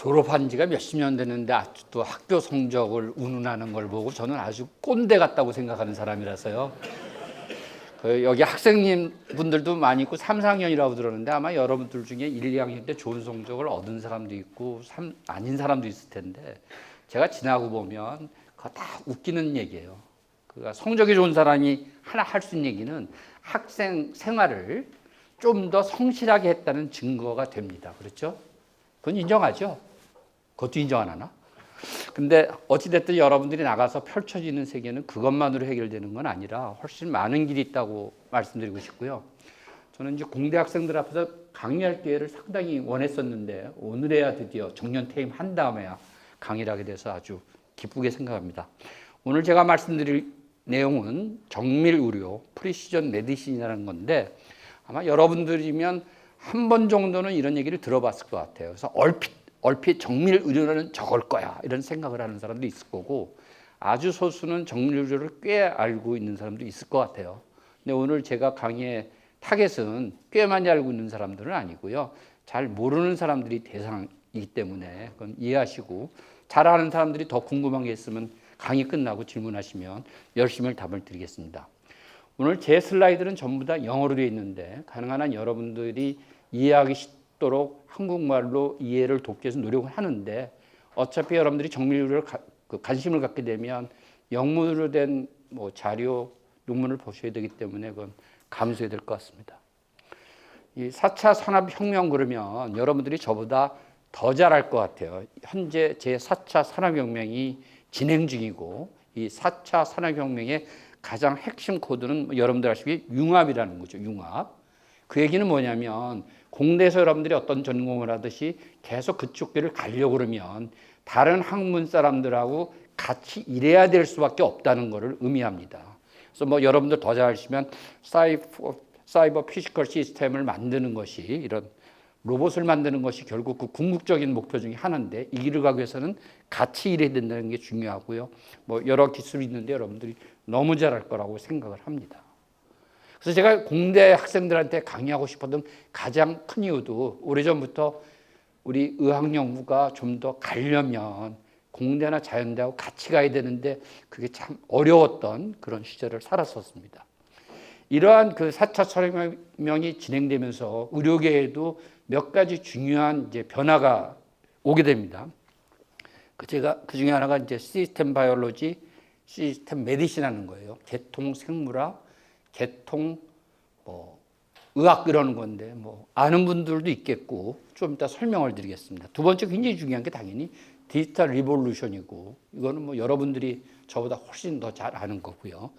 졸업한 지가 몇십 년 됐는데 아직도 학교 성적을 운운하는 걸 보고 저는 아주 꼰대 같다고 생각하는 사람이라서요. 여기 학생님 분들도 많이 있고 3, 4학년이라고 들었는데 아마 여러분들 중에 1, 2학년 때 좋은 성적을 얻은 사람도 있고 아닌 사람도 있을 텐데 제가 지나고 보면 그거 다 웃기는 얘기예요. 그러니까 성적이 좋은 사람이 하나 할 수 있는 얘기는 학생 생활을 좀 더 성실하게 했다는 증거가 됩니다. 그렇죠? 그건 인정하죠? 그것도 인정 안 하나? 근데 어찌됐든 여러분들이 나가서 펼쳐지는 세계는 그것만으로 해결되는 건 아니라 훨씬 많은 길이 있다고 말씀드리고 싶고요. 저는 이제 공대 학생들 앞에서 강의할 기회를 상당히 원했었는데 오늘에야 드디어 정년 퇴임한 다음에야 강의를 하게 돼서 아주 기쁘게 생각합니다. 오늘 제가 말씀드릴 내용은 정밀의료, 프리시전 메디신이라는 건데 아마 여러분들이면 한 번 정도는 이런 얘기를 들어봤을 것 같아요. 그래서 얼핏 정밀의료는 저걸 거야 이런 생각을 하는 사람도 있을 거고 아주 소수는 정밀의료를 꽤 알고 있는 사람도 있을 것 같아요. 근데 오늘 제가 강의의 타겟은 꽤 많이 알고 있는 사람들은 아니고요. 잘 모르는 사람들이 대상이기 때문에 그건 이해하시고 잘 아는 사람들이 더 궁금한 게 있으면 강의 끝나고 질문하시면 열심히 답을 드리겠습니다. 오늘 제 슬라이드는 전부 다 영어로 되어 있는데 가능한 한 여러분들이 이해하기 쉽도록 한국말로 이해를 돕기 위해서 노력을 하는데 어차피 여러분들이 정밀의료를 관심을 갖게 되면 영문으로 된 자료, 논문을 보셔야 되기 때문에 그건 감수해야 될 것 같습니다. 이 4차 산업혁명 그러면 여러분들이 저보다 더 잘 알 것 같아요. 현재 제4차 산업혁명이 진행 중이고 이 4차 산업혁명의 가장 핵심 코드는 여러분들 아시기 융합이라는 거죠. 융합. 그 얘기는 뭐냐면 공대에서 여러분들이 어떤 전공을 하듯이 계속 그쪽 길을 가려고 그러면 다른 학문 사람들하고 같이 일해야 될 수밖에 없다는 것을 의미합니다. 그래서 여러분들 더 잘 아시면 사이버 피지컬 시스템을 만드는 것이 이런 로봇을 만드는 것이 결국 그 궁극적인 목표 중에 하나인데 이 길을 가기 위해서는 같이 일해야 된다는 게 중요하고요. 여러 기술이 있는데 여러분들이 너무 잘할 거라고 생각을 합니다. 그래서 제가 공대 학생들한테 강의하고 싶었던 가장 큰 이유도 오래전부터 우리 의학연구가 좀 더 가려면 공대나 자연대하고 같이 가야 되는데 그게 참 어려웠던 그런 시절을 살았었습니다. 이러한 그 4차 산업혁명이 진행되면서 의료계에도 몇 가지 중요한 이제 변화가 오게 됩니다. 그 중에 하나가 이제 시스템 바이올로지, 시스템 메디신이라는 거예요. 계통 생물학, 계통 의학 이러는 건데 아는 분들도 있겠고 좀 이따 설명을 드리겠습니다. 두 번째 굉장히 중요한 게 당연히 디지털 리볼루션이고 이거는 여러분들이 저보다 훨씬 더 잘 아는 거고요.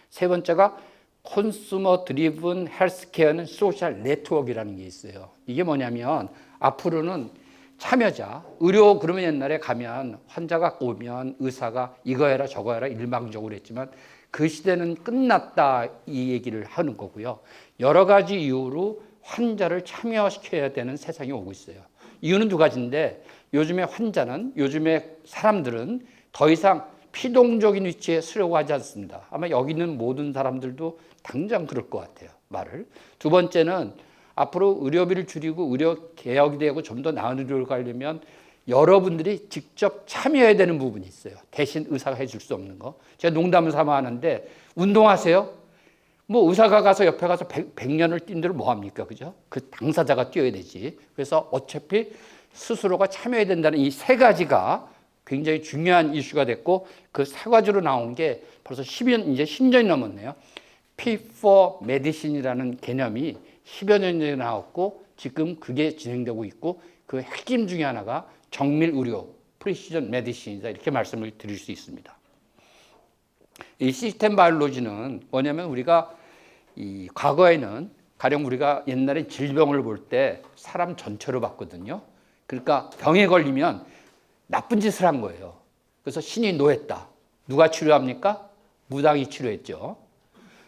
세 번째가 컨슈머 드리븐 헬스케어는 소셜 네트워크라는 게 있어요. 이게 뭐냐면 앞으로는 참여자, 의료 그러면 옛날에 가면 환자가 오면 의사가 이거 해라 저거 해라 일방적으로 했지만 그 시대는 끝났다 이 얘기를 하는 거고요. 여러 가지 이유로 환자를 참여시켜야 되는 세상이 오고 있어요. 이유는 두 가지인데 요즘에 사람들은 더 이상 피동적인 위치에 서려고 하지 않습니다. 아마 여기 있는 모든 사람들도 당장 그럴 것 같아요. 말을. 두 번째는 앞으로 의료비를 줄이고 의료 개혁이 되고 좀 더 나은 의료를 가려면 여러분들이 직접 참여해야 되는 부분이 있어요. 대신 의사가 해줄 수 없는 거. 제가 농담을 삼아 하는데 운동하세요? 의사가 가서 옆에 가서 100년을 뛴 대로 뭐합니까? 그죠? 그 당사자가 뛰어야 되지. 그래서 어차피 스스로가 참여해야 된다는 이 세 가지가 굉장히 중요한 이슈가 됐고 그 세 가지로 나온 게 벌써 10년이 넘었네요. P4 메디신이라는 개념이 10여 년 전에 나왔고 지금 그게 진행되고 있고 그 핵심 중에 하나가 정밀의료, 프리시전 메디신이다 이렇게 말씀을 드릴 수 있습니다. 이 시스템 바이올로지는 뭐냐면 우리가 이 과거에는 가령 우리가 옛날에 질병을 볼 때 사람 전체로 봤거든요. 그러니까 병에 걸리면 나쁜 짓을 한 거예요. 그래서 신이 노했다. 누가 치료합니까? 무당이 치료했죠.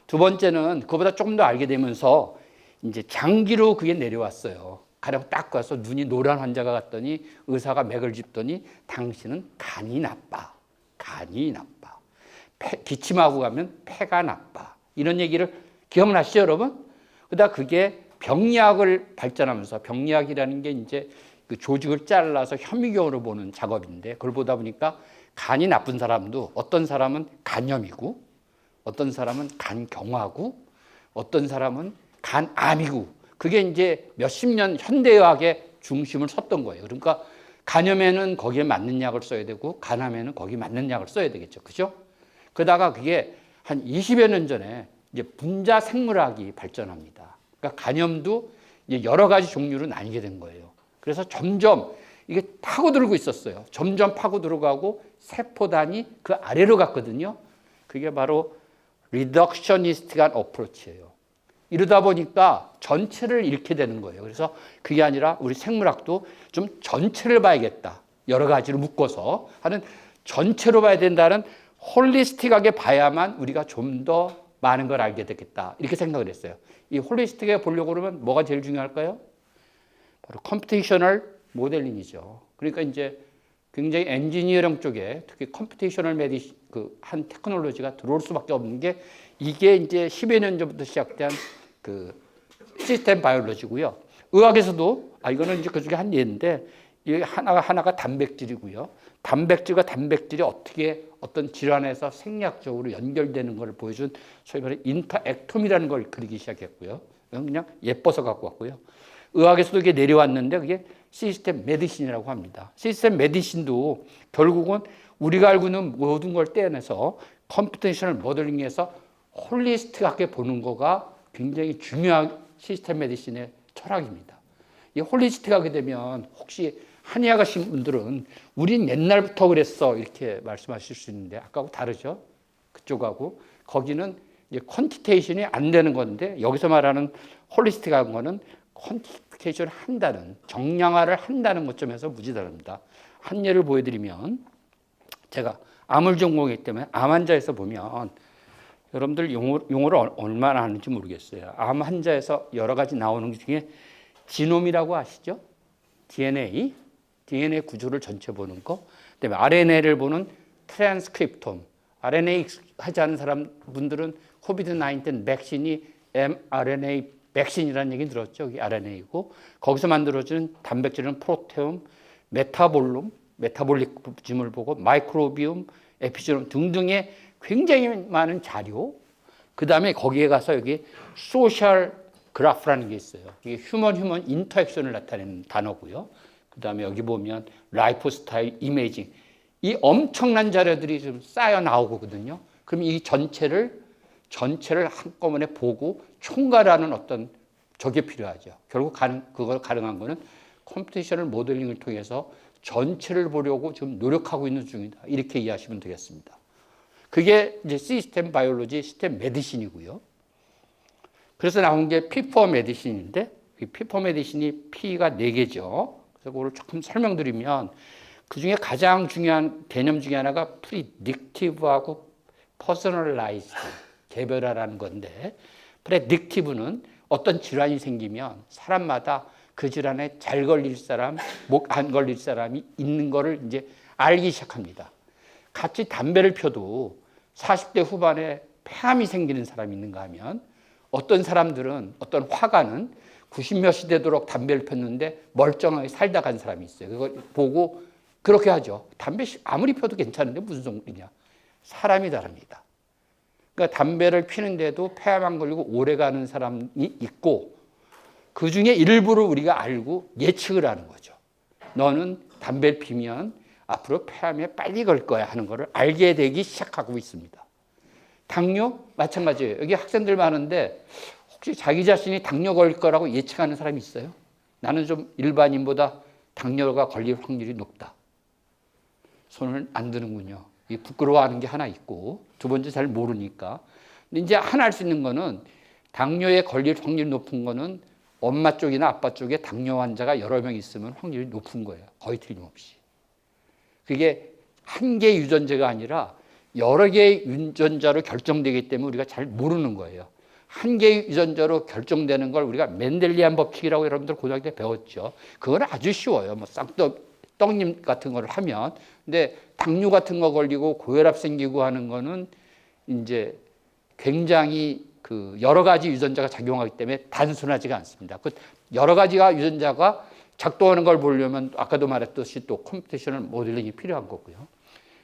두 번째는 그보다 조금 더 알게 되면서 이제 장기로 그게 내려왔어요. 가령 딱 가서 눈이 노란 환자가 갔더니 의사가 맥을 짚더니 당신은 간이 나빠. 간이 나빠. 기침하고 가면 폐가 나빠. 이런 얘기를 기억나시죠, 여러분? 그러다 그게 병리학을 발전하면서 병리학이라는 게 이제 그 조직을 잘라서 현미경으로 보는 작업인데 그걸 보다 보니까 간이 나쁜 사람도 어떤 사람은 간염이고 어떤 사람은 간경화고 어떤 사람은 간암이고 그게 이제 몇십 년 현대의학의 중심을 섰던 거예요. 그러니까 간염에는 거기에 맞는 약을 써야 되고 간암에는 거기에 맞는 약을 써야 되겠죠. 그죠? 그러다가 그게 한 20여 년 전에 이제 분자 생물학이 발전합니다. 그러니까 간염도 이제 여러 가지 종류로 나뉘게 된 거예요. 그래서 점점 이게 파고들고 있었어요. 점점 파고들어가고 세포단이 그 아래로 갔거든요. 그게 바로 리덕셔니스트한 어프로치예요. 이러다 보니까 전체를 잃게 되는 거예요. 그래서 그게 아니라 우리 생물학도 좀 전체를 봐야겠다. 여러 가지로 묶어서 하는 전체로 봐야 된다는 홀리스틱하게 봐야만 우리가 좀 더 많은 걸 알게 되겠다. 이렇게 생각을 했어요. 이 홀리스틱하게 보려고 그러면 뭐가 제일 중요할까요? 바로 컴퓨테이셔널 모델링이죠. 그러니까 이제 굉장히 엔지니어링 쪽에 특히 컴퓨테이셔널 메디신 한 테크놀로지가 들어올 수밖에 없는 게 이게 이제 10여 년 전부터 시작된 그 시스템 바이올로지고요. 의학에서도 이거는 이제 그 중에 한 예인데 이 하나가 단백질이고요. 단백질과 단백질이 어떻게 어떤 질환에서 생리학적으로 연결되는 걸 보여준 소위 말해 인터액톰이라는 걸 그리기 시작했고요. 그냥 예뻐서 갖고 왔고요. 의학에서도 이게 내려왔는데 그게 시스템 메디신이라고 합니다. 시스템 메디신도 결국은 우리가 알고 있는 모든 걸 떼어내서 컴퓨테이셔널 모델링에서 홀리스틱하게 보는 거가 굉장히 중요한 시스템 메디신의 철학입니다. 이 홀리스틱하게 되면 혹시 한의학 하신 분들은 우린 옛날부터 그랬어 이렇게 말씀하실 수 있는데 아까하고 다르죠? 그쪽하고 거기는 이제 퀀티테이션이 안 되는 건데 여기서 말하는 홀리스틱한 거는 퀀티피케이션을 한다는 정량화를 한다는 것점에서 무지 다릅니다. 한 예를 보여드리면 제가 암을 전공했기 때문에 암 환자에서 보면 여러분들 용어를 얼마나 아는지 모르겠어요. 암 환자에서 여러 가지 나오는 것 중에 지놈이라고 아시죠? DNA 구조를 전체 보는 거. 그다음에 RNA를 보는 트랜스크립톰. RNA 하지 않은 사람분들은 코비드-19 백신이 mRNA 백신이라는 얘기 들었죠? 여기 RNA이고 거기서 만들어지는 단백질은 프로테움, 메타볼릭즘을 보고 마이크로비움, 에피제놈 등등의 굉장히 많은 자료. 그다음에 거기에 가서 여기 소셜 그래프라는 게 있어요. 이게 휴먼 인터액션을 나타내는 단어고요. 그다음에 여기 보면 라이프 스타일 이미징. 이 엄청난 자료들이 좀 쌓여 나오거든요. 그럼 이 전체를 한꺼번에 보고 총괄하는 어떤 저게 필요하죠. 결국 그걸 가능한 거는 컴퓨테이셔널 모델링을 통해서 전체를 보려고 지금 노력하고 있는 중이다. 이렇게 이해하시면 되겠습니다. 그게 이제 시스템 바이올로지, 시스템 메디신이고요. 그래서 나온 게 P4 메디신인데 이 P4 메디신이 P가 4개죠. 그래서 그걸 조금 설명드리면 그중에 가장 중요한 개념 중에 하나가 프리딕티브하고 퍼스널라이즈드, 개별화라는 건데 프레딕티브는 어떤 질환이 생기면 사람마다 그 질환에 잘 걸릴 사람, 안 걸릴 사람이 있는 거를 이제 알기 시작합니다. 같이 담배를 펴도 40대 후반에 폐암이 생기는 사람이 있는가 하면 어떤 사람들은 어떤 화가는 90몇이 되도록 담배를 폈는데 멀쩡하게 살다 간 사람이 있어요. 그걸 보고 그렇게 하죠. 담배 아무리 펴도 괜찮은데 무슨 소리냐. 사람이 다릅니다. 그러니까 담배를 피는데도 폐암 안 걸리고 오래 가는 사람이 있고 그중에 일부를 우리가 알고 예측을 하는 거죠. 너는 담배를 피면 앞으로 폐암에 빨리 걸 거야 하는 거를 알게 되기 시작하고 있습니다. 당뇨 마찬가지예요. 여기 학생들 많은데 혹시 자기 자신이 당뇨 걸릴 거라고 예측하는 사람이 있어요? 나는 좀 일반인보다 당뇨가 걸릴 확률이 높다. 손을 안 드는군요. 부끄러워하는 게 하나 있고 두 번째 잘 모르니까. 근데 이제 하나 할 수 있는 거는 당뇨에 걸릴 확률이 높은 거는 엄마 쪽이나 아빠 쪽에 당뇨 환자가 여러 명 있으면 확률이 높은 거예요. 거의 틀림없이. 그게 한 개의 유전자가 아니라 여러 개의 유전자로 결정되기 때문에 우리가 잘 모르는 거예요. 한 개의 유전자로 결정되는 걸 우리가 멘델리안 법칙이라고 여러분들 고등학교 때 배웠죠. 그건 아주 쉬워요. 뭐 떡님 같은 걸 하면. 근데 당뇨 같은 거 걸리고 고혈압 생기고 하는 거는 이제 굉장히 그 여러 가지 유전자가 작용하기 때문에 단순하지가 않습니다. 그 여러 가지가 유전자가 작동하는 걸 보려면 아까도 말했듯이 또 컴퓨테이셔널 모델링이 필요한 거고요.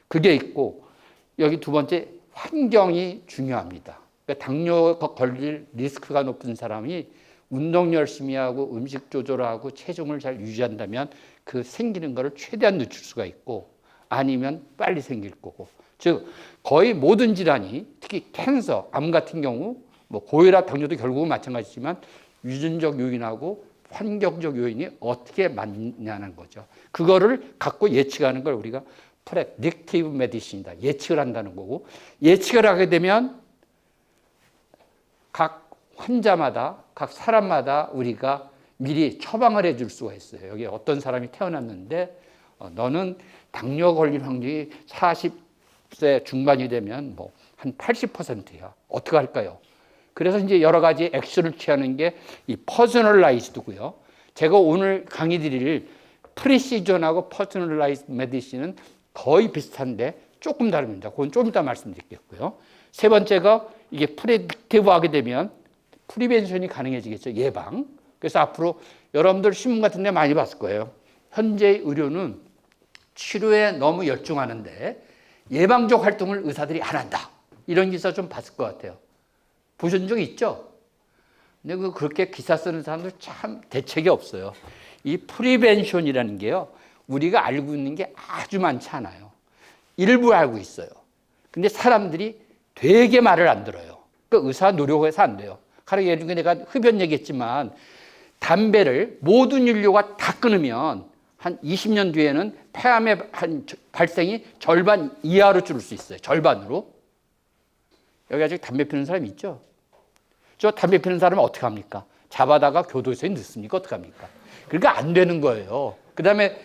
그게 있고 여기 두 번째 환경이 중요합니다. 그러니까 당뇨 걸릴 리스크가 높은 사람이 운동 열심히 하고 음식 조절하고 체중을 잘 유지한다면 그 생기는 거를 최대한 늦출 수가 있고 아니면 빨리 생길 거고. 즉 거의 모든 질환이 특히 캔서, 암 같은 경우 뭐 고혈압, 당뇨도 결국은 마찬가지지만 유전적 요인하고 환경적 요인이 어떻게 맞냐는 거죠. 그거를 갖고 예측하는 걸 우리가 프레딕티브 메디신이다. 예측을 한다는 거고 예측을 하게 되면 각 환자마다 각 사람마다 우리가 미리 처방을 해줄 수가 있어요. 여기 어떤 사람이 태어났는데 너는 당뇨 걸릴 확률이 40세 중반이 되면 뭐 한 80%야. 어떻게 할까요? 그래서 이제 여러 가지 액션을 취하는 게 이 퍼스널라이즈드고요. 제가 오늘 강의 드릴 프리시전하고 퍼스널라이즈 메디신은 거의 비슷한데 조금 다릅니다. 그건 좀 이따 말씀드리겠고요. 세 번째가 이게 프레딕티브 하게 되면 프리벤션이 가능해지겠죠. 예방. 그래서 앞으로 여러분들 신문 같은 데 많이 봤을 거예요. 현재 의료는 치료에 너무 열중하는데 예방적 활동을 의사들이 안 한다. 이런 기사 좀 봤을 것 같아요. 보신 적 있죠? 근데 그렇게 기사 쓰는 사람들 참 대책이 없어요. 이 프리벤션이라는 게요. 우리가 알고 있는 게 아주 많지 않아요. 일부 알고 있어요. 근데 사람들이 되게 말을 안 들어요. 그러니까 의사 노력해서 안 돼요. 가령 예를 들어 내가 흡연 얘기했지만 담배를 모든 인류가 다 끊으면 한 20년 뒤에는 폐암의 발생이 절반 이하로 줄을 수 있어요. 절반으로. 여기 아직 담배 피우는 사람 있죠? 저 담배 피우는 사람은 어떻게 합니까? 잡아다가 교도소에 넣습니까? 어떻게 합니까? 그러니까 안 되는 거예요. 그 다음에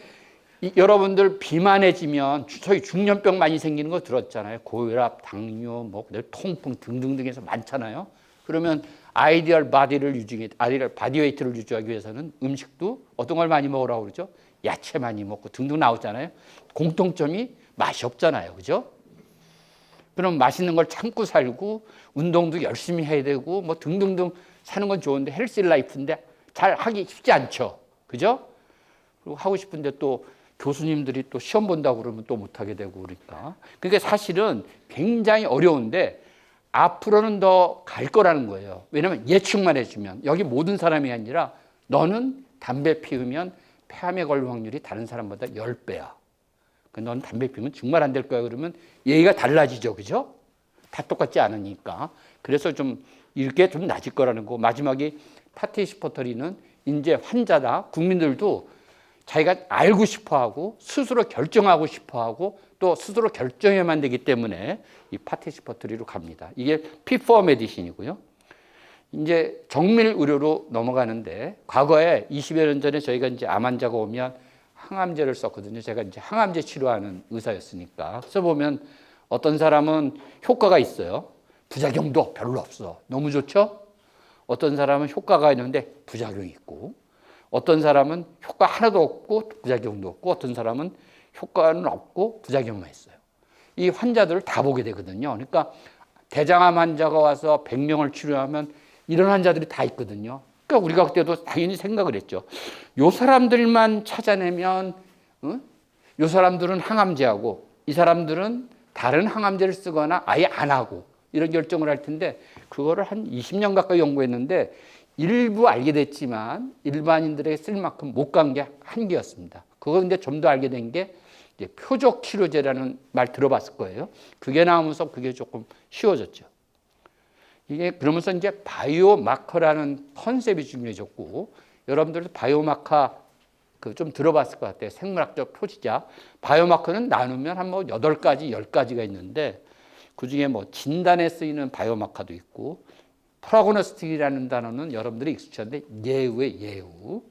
여러분들 비만해지면 소위 중년병 많이 생기는 거 들었잖아요. 고혈압, 당뇨, 뭐 통풍 등등등해서 많잖아요. 그러면 아이디얼 바디 웨이트를 유지하기 위해서는 음식도 어떤 걸 많이 먹으라고 그러죠? 야채 많이 먹고 등등 나오잖아요. 공통점이 맛이 없잖아요. 그죠? 그럼 맛있는 걸 참고 살고 운동도 열심히 해야 되고 뭐 등등등 사는 건 좋은데 헬시 라이프인데 잘 하기 쉽지 않죠. 그죠? 그리고 하고 싶은데 또 교수님들이 또 시험 본다고 그러면 또 못하게 되고 그러니까. 그러니까 사실은 굉장히 어려운데 앞으로는 더 갈 거라는 거예요. 왜냐하면 예측만 해주면 여기 모든 사람이 아니라 너는 담배 피우면 폐암에 걸릴 확률이 다른 사람보다 10배야. 넌 담배 피우면 정말 안 될 거야. 그러면 얘기가 달라지죠. 그죠? 다 똑같지 않으니까. 그래서 좀 이렇게 좀 낮을 거라는 거. 마지막에 파티시퍼터리는 이제 환자다. 국민들도 자기가 알고 싶어 하고 스스로 결정하고 싶어 하고 또 스스로 결정해야만 되기 때문에 이 파티시퍼터리로 갑니다. 이게 P4 메디신이고요. 이제 정밀 의료로 넘어가는데 과거에 20여 년 전에 저희가 이제 암 환자가 오면 항암제를 썼거든요. 제가 이제 항암제 치료하는 의사였으니까. 그래서 보면 어떤 사람은 효과가 있어요. 부작용도 별로 없어. 너무 좋죠? 어떤 사람은 효과가 있는데 부작용이 있고, 어떤 사람은 효과 하나도 없고 부작용도 없고, 어떤 사람은 효과는 없고 부작용만 있어요. 이 환자들을 다 보게 되거든요. 그러니까 대장암 환자가 와서 100명을 치료하면 이런 환자들이 다 있거든요. 그러니까 우리가 그때도 당연히 생각을 했죠. 요 사람들만 찾아내면, 요 사람들은 항암제하고 이 사람들은 다른 항암제를 쓰거나 아예 안 하고 이런 결정을 할 텐데 그거를 한 20년 가까이 연구했는데 일부 알게 됐지만 일반인들에게 쓸 만큼 못 간 게 한계였습니다. 그거 근데 좀 더 알게 된 게 표적 치료제라는 말 들어봤을 거예요. 그게 나오면서 그게 조금 쉬워졌죠. 이게 그러면서 이제 바이오마커라는 컨셉이 중요해졌고 여러분들도 바이오마커 좀 들어봤을 것 같아요. 생물학적 표지자. 바이오마커는 나누면 한 뭐 8가지, 10가지가 있는데 그중에 뭐 진단에 쓰이는 바이오마커도 있고 프로그노스틱이라는 단어는 여러분들이 익숙한데 예후의 예후.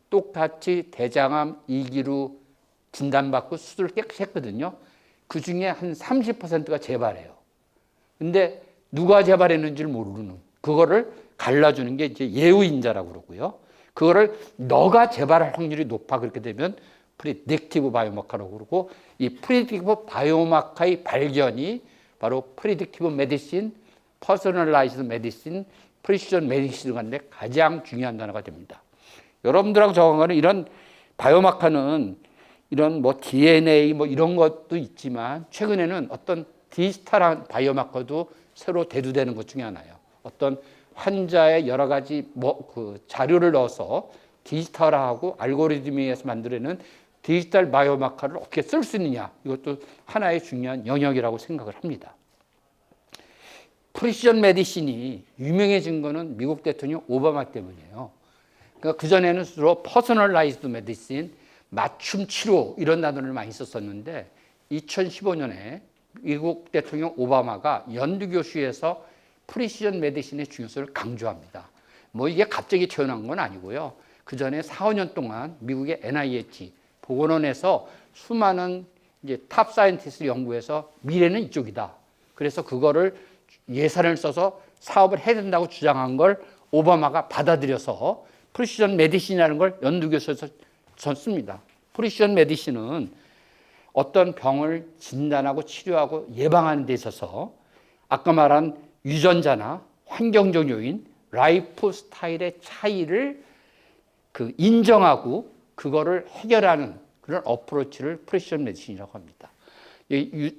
똑같이 대장암 2기로 진단받고 수술을 깨끗이 했거든요. 그중에 한 30%가 재발해요. 근데 누가 재발했는지를 모르는 그거를 갈라주는 게 이제 예후인자라고 그러고요. 그거를 너가 재발할 확률이 높아 그렇게 되면 프리딕티브 바이오마커라고 그러고 이 프리딕티브 바이오마커의 발견이 바로 프리딕티브 메디신, 퍼스널라이즈드 메디신, 프리시전 메디신 가운데 가장 중요한 단어가 됩니다. 여러분들하고 저하고는 이런 바이오마커는 이런 뭐 DNA 뭐 이런 것도 있지만 최근에는 어떤 디지털한 바이오마커도 새로 대두되는 것 중에 하나예요. 어떤 환자의 여러 가지 그 자료를 넣어서 디지털화하고 알고리즘에 의해서 만들어내는 디지털 바이오마커를 어떻게 쓸 수 있느냐, 이것도 하나의 중요한 영역이라고 생각을 합니다. 프리시전 메디신이 유명해진 거는 미국 대통령 오바마 때문이에요. 그러니까 그전에는 주로 퍼스널라이즈드 메디신, 맞춤 치료 이런 단어를 많이 썼었는데 2015년에 미국 대통령 오바마가 연두 교수에서 프리시전 메디신의 중요성을 강조합니다. 뭐 이게 갑자기 태어난 건 아니고요. 그 전에 4, 5년 동안 미국의 NIH 보건원에서 수많은 이제 탑 사이언티스트 연구해서 미래는 이쪽이다. 그래서 그거를 예산을 써서 사업을 해야 된다고 주장한 걸 오바마가 받아들여서 프리시전 메디신이라는 걸 연두교수에서 줬습니다. 프리시전 메디신은 어떤 병을 진단하고 치료하고 예방하는 데 있어서 아까 말한 유전자나 환경적 요인, 라이프 스타일의 차이를 인정하고 그거를 해결하는 그런 어프로치를 프리시전 메디신이라고 합니다.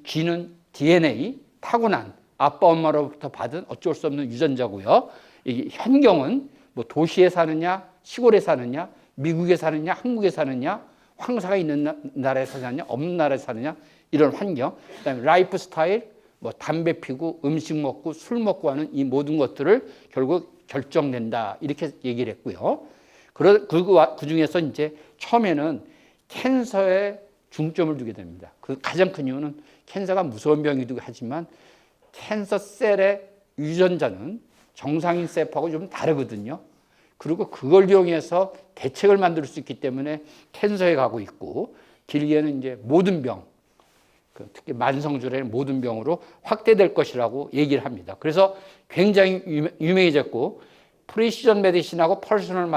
G는 DNA, 타고난 아빠 엄마로부터 받은 어쩔 수 없는 유전자고요. 이 환경은 뭐 도시에 사느냐, 시골에 사느냐, 미국에 사느냐, 한국에 사느냐, 황사가 있는 나라에 사느냐, 없는 나라에 사느냐, 이런 환경. 그다음에 라이프 스타일, 뭐 담배 피고 음식 먹고 술 먹고 하는 이 모든 것들을 결국 결정된다, 이렇게 얘기를 했고요. 그 중에서 이제 처음에는 캔서에 중점을 두게 됩니다. 그 가장 큰 이유는 캔서가 무서운 병이기도 하지만 캔서 셀의 유전자는 정상인 셀하고 좀 다르거든요. 그리고 그걸 이용해서 대책을 만들 수 있기 때문에 캔서에 가고 있고, 길게는 이제 모든 병, 특히 만성질환의 모든 병으로 확대될 것이라고 얘기를 합니다. 그래서 굉장히 유명해졌고, 프리시전 메디신하고 퍼스널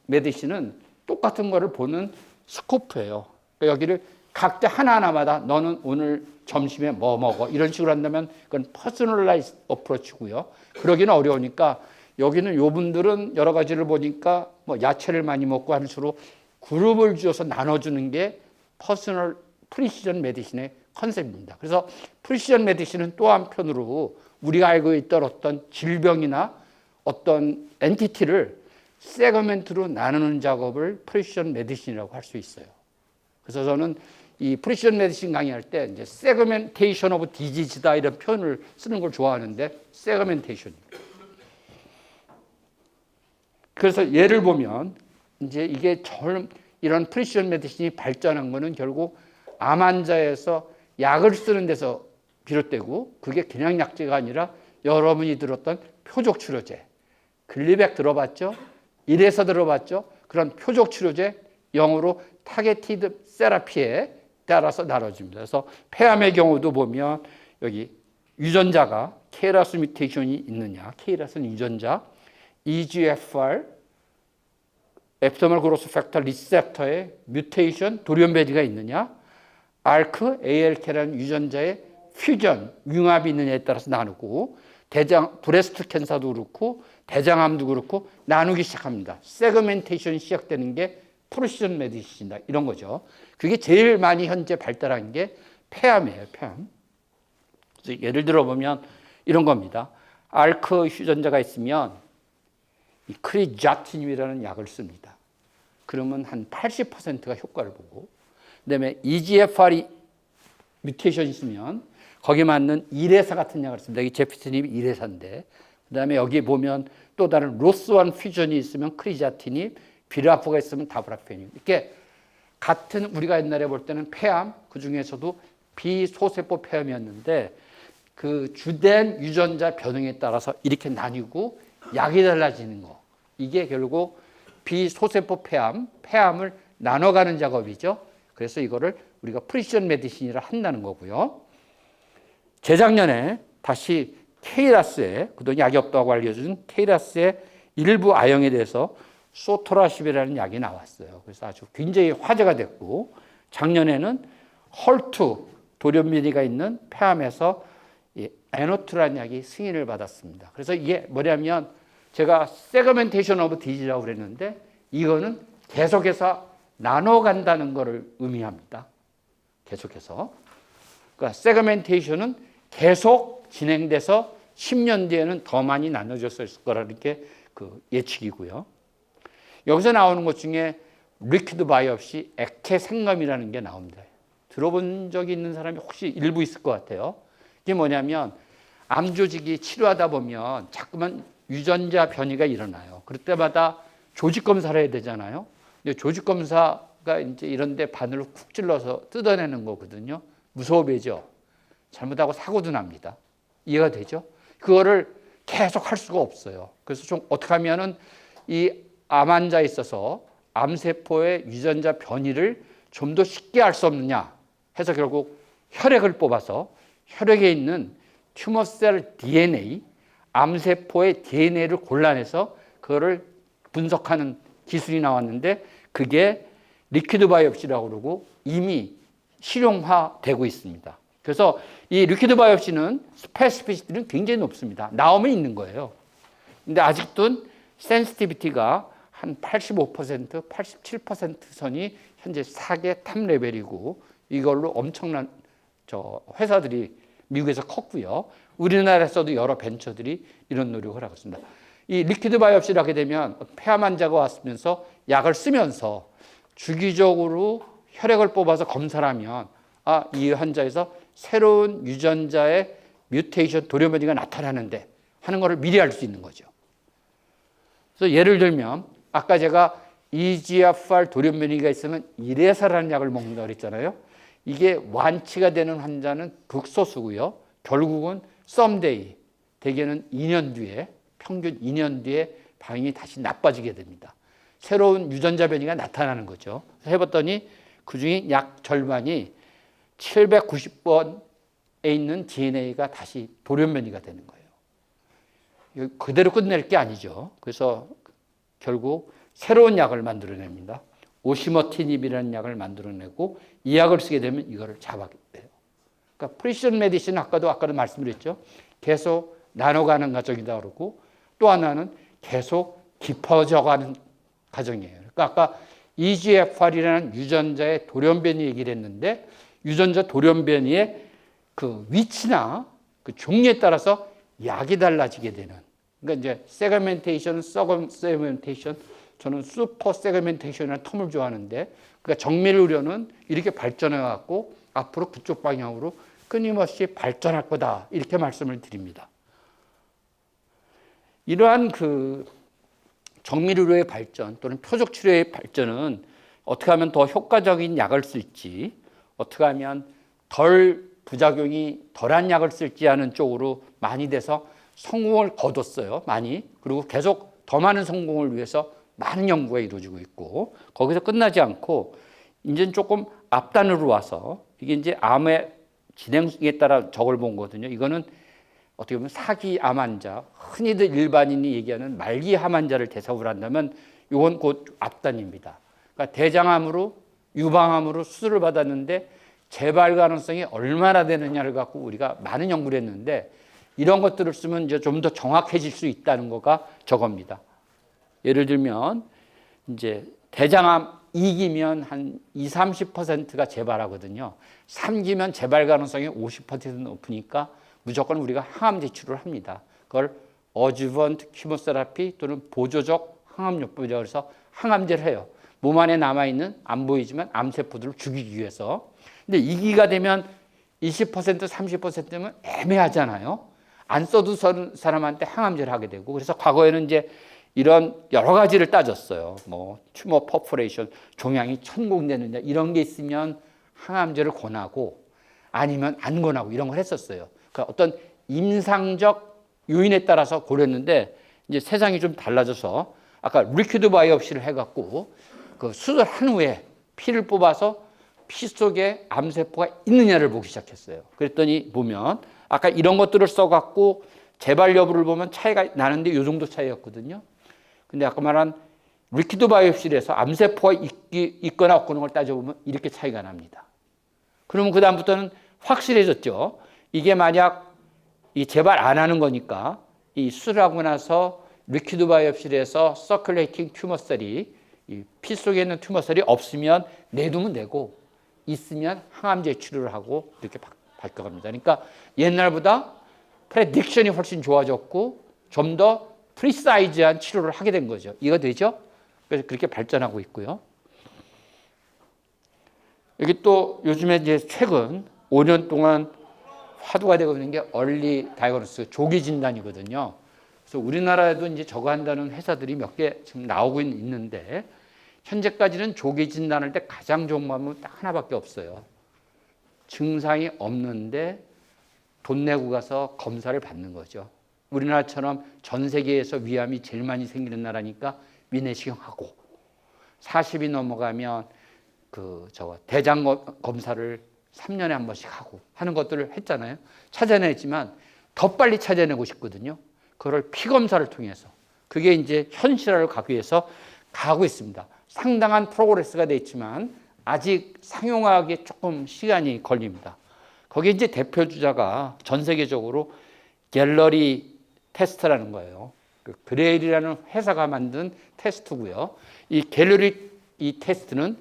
메디신은 똑같은 거를 보는 스코프예요. 그러니까 여기를 각자 하나하나마다 너는 오늘 점심에 뭐 먹어, 이런 식으로 한다면 그건 퍼스널라이즈 어프로치고요. 그러기는 어려우니까 여기는 요분들은 여러 가지를 보니까 뭐 야채를 많이 먹고 하는 식으로 그룹을 지어서 나눠주는 게 프리시전 메디신의 컨셉입니다. 그래서 프리시전 메디신은 또 한편으로 우리가 알고 있던 어떤 질병이나 어떤 엔티티를 세그멘트로 나누는 작업을 프리시전 메디신이라고 할 수 있어요. 그래서 저는 이 프리시전 메디신 강의할 때 이제 세그멘테이션 오브 디지즈다 이런 표현을 쓰는 걸 좋아하는데 세그멘테이션입니다. 그래서 예를 보면 이제 이게 이런 프리시전 메디신이 발전한 거는 결국 암 환자에서 약을 쓰는 데서 비롯되고, 그게 그냥 약제가 아니라 여러분이 들었던 표적 치료제, 글리백 들어봤죠? 이래서 들어봤죠? 그런 표적 치료제, 영어로 타겟티드 세라피에 따라서 나눠집니다. 그래서 폐암의 경우도 보면 여기 유전자가 KRAS 뮤테이션이 있느냐, KRAS는 유전자, EGFR, 앱소멀 그로스 팩터 리셉터의 뮤테이션, 돌연변이가 있느냐, ALK, ALK라는 유전자의 퓨전, 융합이 있느냐에 따라서 나누고, 브레스트 캔서도 그렇고 대장암도 그렇고 나누기 시작합니다. 세그멘테이션이 시작되는 게 프리시전 메디신이다, 이런 거죠. 그게 제일 많이 현재 발달한 게 폐암이에요, 폐암. 그래서 예를 들어 보면 이런 겁니다. ALK 유전자가 있으면 이 크리자티닙이라는 약을 씁니다. 그러면 한 80%가 효과를 보고, 그다음에 EGFR 뮤테이션이 있으면 거기에 맞는 이레사 같은 약을 씁니다. 이 제피티닙이 이레사인데, 그다음에 여기 보면 또 다른 로스1 퓨전이 있으면 크리자티닙, 비라포가 있으면 다브라페닌. 이렇게 같은 우리가 옛날에 볼 때는 폐암, 그 중에서도 비소세포 폐암이었는데 그 주된 유전자 변형에 따라서 이렇게 나뉘고 약이 달라지는 거. 이게 결국 비소세포 폐암을 나눠가는 작업이죠. 그래서 이거를 우리가 프리시전 메디신이라 한다는 거고요. 재작년에 다시 KRAS에, 그동안 약이 없다고 알려준 KRAS의 일부 아형에 대해서 소토라십이라는 약이 나왔어요. 그래서 아주 굉장히 화제가 됐고, 작년에는 헐투, 돌연변이가 있는 폐암에서 에노투라는 약이 승인을 받았습니다. 그래서 이게 뭐냐면 제가 세그멘테이션 오브 디지라고 그랬는데 이거는 계속해서 나눠간다는 것을 의미합니다. 계속해서. 그러니까 세그멘테이션은 계속 진행돼서 10년 뒤에는 더 많이 나눠졌을 거라는 게 그 예측이고요. 여기서 나오는 것 중에 리퀴드 바이옵시 액체 생검이라는 게 나옵니다. 들어본 적이 있는 사람이 혹시 일부 있을 것 같아요. 이게 뭐냐면 암 조직이 치료하다 보면 자꾸만 유전자 변이가 일어나요. 그럴 때마다 조직 검사를 해야 되잖아요. 근데 조직 검사가 이제 이런데 바늘로 쿡 찔러서 뜯어내는 거거든요. 무서워 보이죠. 잘못하고 사고도 납니다. 이해가 되죠? 그거를 계속 할 수가 없어요. 그래서 좀 어떻게 하면은 이 암 환자에 있어서 암세포의 유전자 변이를 좀 더 쉽게 할 수 없느냐 해서 결국 혈액을 뽑아서 혈액에 있는 튜머셀 DNA, 암세포의 DNA를 골라내서 그거를 분석하는 기술이 나왔는데 그게 리퀴드 바이옵시라고 그러고 이미 실용화되고 있습니다. 그래서 이 리퀴드 바이옵시는 스페시피시티는 굉장히 높습니다. 나오면 있는 거예요. 근데 아직도 센시티비티가 한 85%, 87% 선이 현재 4개 탑 레벨이고 이걸로 엄청난 회사들이 미국에서 컸고요. 우리나라에서도 여러 벤처들이 이런 노력을 하고 있습니다. 이 리퀴드 바이옵시를 하게 되면 폐암 환자가 왔으면서 약을 쓰면서 주기적으로 혈액을 뽑아서 검사를 하면 이 환자에서 새로운 유전자의 뮤테이션 돌연변이가 나타나는데 하는 것을 미리 알 수 있는 거죠. 그래서 예를 들면 아까 제가 EGFR 돌연변이가 있으면 이레사라는 약을 먹는다고 그랬잖아요. 이게 완치가 되는 환자는 극소수고요. 결국은 someday, 대개는 2년 뒤에, 평균 2년 뒤에 반응이 다시 나빠지게 됩니다. 새로운 유전자 변이가 나타나는 거죠. 해봤더니 그중에 약 절반이 790번에 있는 DNA가 다시 돌연변이가 되는 거예요. 그대로 끝낼 게 아니죠. 그래서 결국 새로운 약을 만들어냅니다. 오시머티닙이라는 약을 만들어내고 이 약을 쓰게 되면 이거를 잡아게 돼요. 그러니까 프리시전 메디신 아까도 말씀드렸죠. 계속 나눠가는 과정이다 그러고 또 하나는 계속 깊어져가는 과정이에요. 그러니까 아까 EGFR이라는 유전자의 돌연변이 얘기를 했는데 유전자 돌연변이의 그 위치나 그 종류에 따라서 약이 달라지게 되는. 그러니까 이제 세그멘테이션, 서그멘테이션, 저는 슈퍼 세그멘테이션이라는 텀을 좋아하는데, 그러니까 정밀 의료는 이렇게 발전해 갖고 앞으로 그쪽 방향으로 끊임없이 발전할 거다 이렇게 말씀을 드립니다. 이러한 그 정밀 의료의 발전 또는 표적 치료의 발전은 어떻게 하면 더 효과적인 약을 쓸지, 어떻게 하면 덜 부작용이 덜한 약을 쓸지 하는 쪽으로 많이 돼서 성공을 거뒀어요. 많이. 그리고 계속 더 많은 성공을 위해서 많은 연구가 이루어지고 있고 거기서 끝나지 않고 이제는 조금 앞단으로 와서 이게 이제 암의 진행에 따라 저걸 본 거거든요. 이거는 어떻게 보면 사기 암 환자, 흔히들 일반인이 얘기하는 말기 암 환자를 대상으로 한다면 이건 곧 앞단입니다. 그러니까 대장암으로 유방암으로 수술을 받았는데 재발 가능성이 얼마나 되느냐를 갖고 우리가 많은 연구를 했는데 이런 것들을 쓰면 이제 좀 더 정확해질 수 있다는 거가 저겁니다. 예를 들면 이제 대장암 2기면 한 20-30%가 재발하거든요. 3기면 재발 가능성이 50% 높으니까 무조건 우리가 항암 제출을 합니다. 그걸 어주번트 키모세라피 또는 보조적 항암요법이라고 해서 항암제를 해요. 몸 안에 남아있는 안 보이지만 암세포들을 죽이기 위해서. 근데 2기가 되면 20% 30%면 애매하잖아요. 안 써도 사람한테 항암제를 하게 되고 그래서 과거에는 이제 이런 여러 가지를 따졌어요. 뭐 튜머 퍼포레이션, 종양이 천공되느냐 이런 게 있으면 항암제를 권하고 아니면 안 권하고 이런 걸 했었어요. 그러니까 어떤 임상적 요인에 따라서 고렸는데 이제 세상이 좀 달라져서 아까 리퀴드 바이옵시를 해갖고 그 수술한 후에 피를 뽑아서 피 속에 암세포가 있느냐를 보기 시작했어요. 그랬더니 보면 아까 이런 것들을 써갖고 재발 여부를 보면 차이가 나는데 이 정도 차이였거든요. 근데 아까 말한 리퀴드 바이옵시를 해서 암세포가 있거나 없거나 걸 따져보면 이렇게 차이가 납니다. 그러면 그다음부터는 확실해졌죠. 이게 만약 이 재발 안 하는 거니까 이 수술하고 나서 리퀴드 바이옵시를 해서 서큘레이팅 튜머셀이 이 피 속에 있는 튜머셀이 없으면 내두면 되고 있으면 항암제 치료를 하고 이렇게 바뀌어갑니다. 그러니까 옛날보다 프레딕션이 훨씬 좋아졌고 좀 더 프리사이즈한 치료를 하게 된 거죠. 이해가 되죠? 그래서 그렇게 발전하고 있고요. 여기 또 요즘에 이제 최근 5년 동안 화두가 되고 있는 게 얼리 다이그노스, 조기 진단이거든요. 그래서 우리나라에도 이제 저거 한다는 회사들이 몇 개 지금 나오고 있는데 현재까지는 조기 진단할 때 가장 좋은 방법은 딱 하나밖에 없어요. 증상이 없는데 돈 내고 가서 검사를 받는 거죠. 우리나라처럼 전 세계에서 위암이 제일 많이 생기는 나라니까 위내시경하고 40이 넘어가면 대장 검사를 3년에 한 번씩 하고 하는 것들을 했잖아요. 찾아냈지만 더 빨리 찾아내고 싶거든요. 그걸 피 검사를 통해서 그게 이제 현실화를 가기 위해서 가고 있습니다. 상당한 프로그레스가 돼 있지만 아직 상용화하기에 조금 시간이 걸립니다. 거기에 이제 대표 주자가 전 세계적으로 갤러리 테스트라는 거예요. 그레일이라는 회사가 만든 테스트고요. 이 갤러리 이 테스트는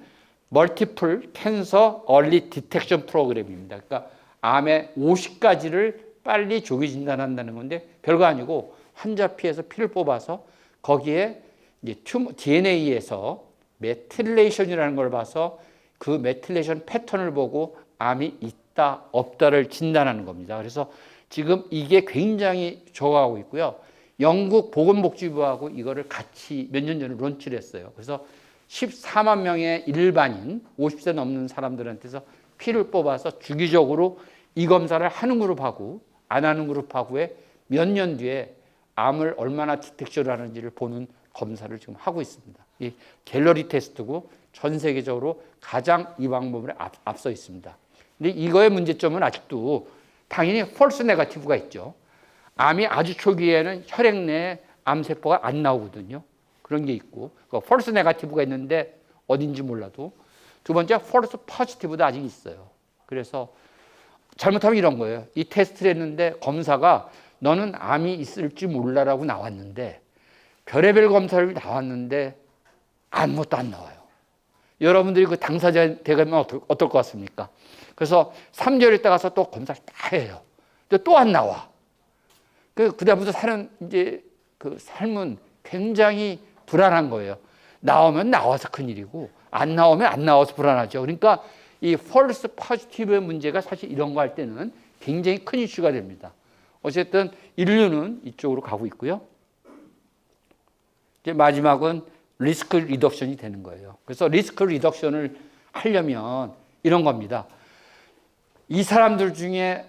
멀티플 캔서 얼리 디텍션 프로그램입니다. 그러니까 암의 50가지를 빨리 조기 진단한다는 건데 별거 아니고 환자 피에서 피를 뽑아서 거기에 이제 DNA에서 메틸레이션이라는 걸 봐서 그 메틸레이션 패턴을 보고 암이 있다 없다를 진단하는 겁니다. 그래서 지금 이게 굉장히 좋아하고 있고요. 영국 보건복지부하고 이거를 같이 몇 년 전에 론치를 했어요. 그래서 14만 명의 일반인 50세 넘는 사람들한테서 피를 뽑아서 주기적으로 이 검사를 하는 그룹하고 안 하는 그룹하고의 몇 년 뒤에 암을 얼마나 디텍션을 하는지를 보는 검사를 지금 하고 있습니다. 이 갤러리 테스트고 전 세계적으로 가장 이 방법에 앞서 있습니다. 근데 이거의 문제점은 아직도 당연히 펄스 네거티브가 있죠. 암이 아주 초기에는 혈액 내에 암세포가 안 나오거든요. 그런 게 있고 펄스 네거티브가 있는데 어딘지 몰라도 두 번째 펄스 포지티브도 아직 있어요. 그래서 잘못하면 이런 거예요. 이 테스트를 했는데 검사가 너는 암이 있을지 몰라라고 나왔는데 별의별 검사를 나왔는데 아무것도 안 나와요. 여러분들이 그 당사자 되면 어떨 것 같습니까? 그래서 3개월 있다 가서 또 검사를 다 해요. 근데 또 안 나와. 그다음부터 사는 이제 그 삶은 굉장히 불안한 거예요. 나오면 나와서 큰일이고 안 나오면 안 나와서 불안하죠. 그러니까 이 false positive의 문제가 사실 이런 거 할 때는 굉장히 큰 이슈가 됩니다. 어쨌든 인류는 이쪽으로 가고 있고요. 이제 마지막은 리스크 리덕션이 되는 거예요. 그래서 리스크 리덕션을 하려면 이런 겁니다. 이 사람들 중에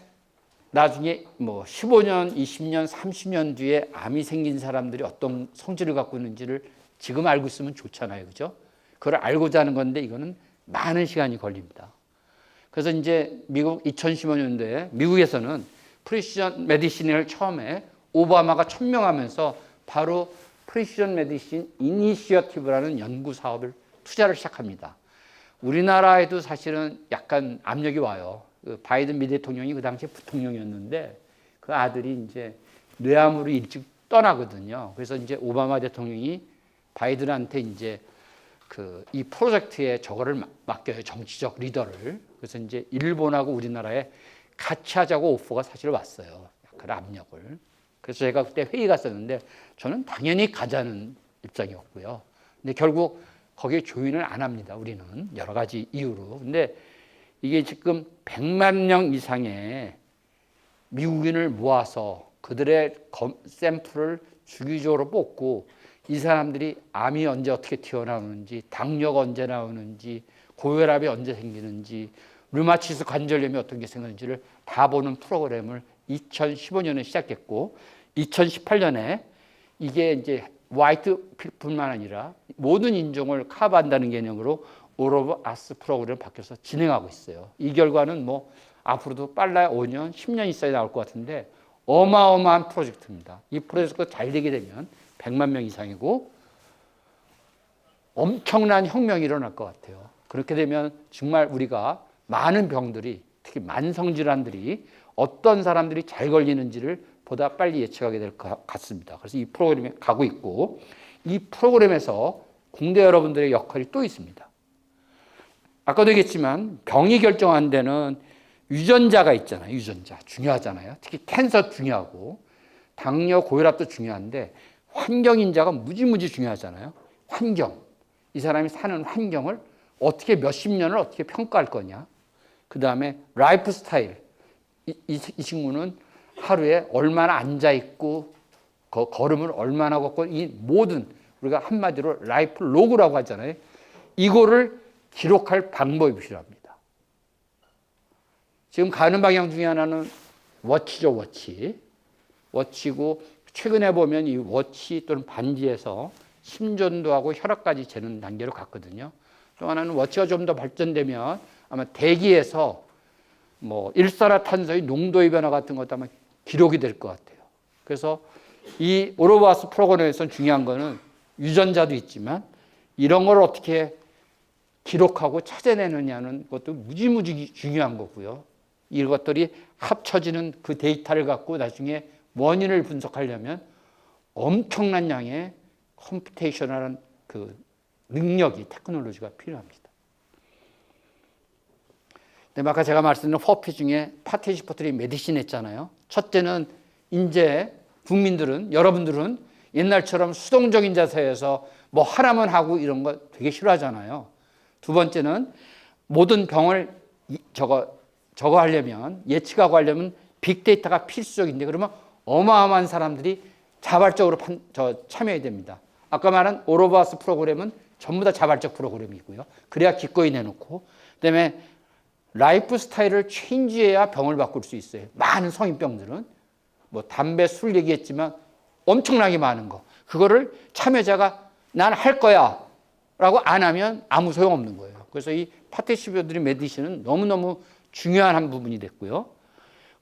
나중에 뭐 15년, 20년, 30년 뒤에 암이 생긴 사람들이 어떤 성질을 갖고 있는지를 지금 알고 있으면 좋잖아요. 그죠? 그걸 알고자 하는 건데 이거는 많은 시간이 걸립니다. 그래서 이제 미국 2015년도에 미국에서는 프리시전 메디신을 처음에 오바마가 천명하면서 바로 프리시전 메디신 이니시어티브라는 연구 사업을 투자를 시작합니다. 우리나라에도 사실은 약간 압력이 와요. 그 바이든 미 대통령이 그 당시에 부통령이었는데 그 아들이 이제 뇌암으로 일찍 떠나거든요. 그래서 이제 오바마 대통령이 바이든한테 이제 이 프로젝트에 저거를 맡겨요. 정치적 리더를. 그래서 이제 일본하고 우리나라에 같이 하자고 오퍼가 사실 왔어요. 약간 압력을. 그래서 제가 그때 회의 갔었는데 저는 당연히 가자는 입장이었고요. 근데 결국 거기에 조인을 안 합니다. 우리는 여러 가지 이유로. 근데 이게 지금 100만 명 이상의 미국인을 모아서 그들의 샘플을 주기적으로 뽑고 이 사람들이 암이 언제 어떻게 튀어나오는지, 당뇨가 언제 나오는지, 고혈압이 언제 생기는지, 류마티스 관절염이 어떤 게 생기는지를 다 보는 프로그램을 2015년에 시작했고 2018년에 이게 이제 화이트뿐만 아니라 모든 인종을 커버한다는 개념으로 올 오브 아스 프로그램을 바뀌어서 진행하고 있어요. 이 결과는 뭐 앞으로도 빨라야 5년, 10년 있어야 나올 것 같은데 어마어마한 프로젝트입니다. 이 프로젝트가 잘 되게 되면 100만 명 이상이고 엄청난 혁명이 일어날 것 같아요. 그렇게 되면 정말 우리가 많은 병들이 특히 만성질환들이 어떤 사람들이 잘 걸리는지를 보다 빨리 예측하게 될 것 같습니다. 그래서 이 프로그램에 가고 있고 이 프로그램에서 공대 여러분들의 역할이 또 있습니다. 아까도 얘기했지만 병이 결정 안 되는 유전자가 있잖아요. 유전자 중요하잖아요. 특히 캔서 중요하고 당뇨, 고혈압도 중요한데 환경인자가 무지무지 중요하잖아요. 환경, 이 사람이 사는 환경을 어떻게 몇십 년을 어떻게 평가할 거냐. 그 다음에 라이프 스타일, 이 친구는 하루에 얼마나 앉아있고 걸음을 얼마나 걷고 이 모든 우리가 한마디로 라이프 로그라고 하잖아요. 이거를 기록할 방법이 필요합니다. 지금 가는 방향 중에 하나는 워치죠. 워치고 최근에 보면 이 워치 또는 반지에서 심전도하고 혈압까지 재는 단계로 갔거든요. 또 하나는 워치가 좀 더 발전되면 아마 대기에서 뭐 일산화탄소의 농도의 변화 같은 것도 아마 기록이 될 것 같아요. 그래서 이 오로바스 프로그램에서 중요한 거는 유전자도 있지만 이런 걸 어떻게 기록하고 찾아내느냐는 것도 무지무지 중요한 거고요. 이것들이 합쳐지는 그 데이터를 갖고 나중에 원인을 분석하려면 엄청난 양의 컴퓨테이셔널한 그 능력이, 테크놀로지가 필요합니다. 근데 아까 제가 말씀드린 4P 중에 파티시퍼터리 메디신 했잖아요. 첫째는 이제 국민들은, 여러분들은 옛날처럼 수동적인 자세에서 뭐 하라면 하고 이런 거 되게 싫어하잖아요. 두 번째는 모든 병을 저거 하려면, 예측하고 하려면 빅데이터가 필수적인데 그러면 어마어마한 사람들이 자발적으로 참여해야 됩니다. 아까 말한 오로바스 프로그램은 전부 다 자발적 프로그램이고요. 그래야 기꺼이 내놓고, 그다음에 라이프 스타일을 체인지해야 병을 바꿀 수 있어요. 많은 성인병들은 뭐 담배, 술 얘기했지만 엄청나게 많은 거. 그거를 참여자가 난 할 거야 라고 안 하면 아무 소용없는 거예요. 그래서 이 파티시퍼터리 메디신은 너무너무 중요한 한 부분이 됐고요.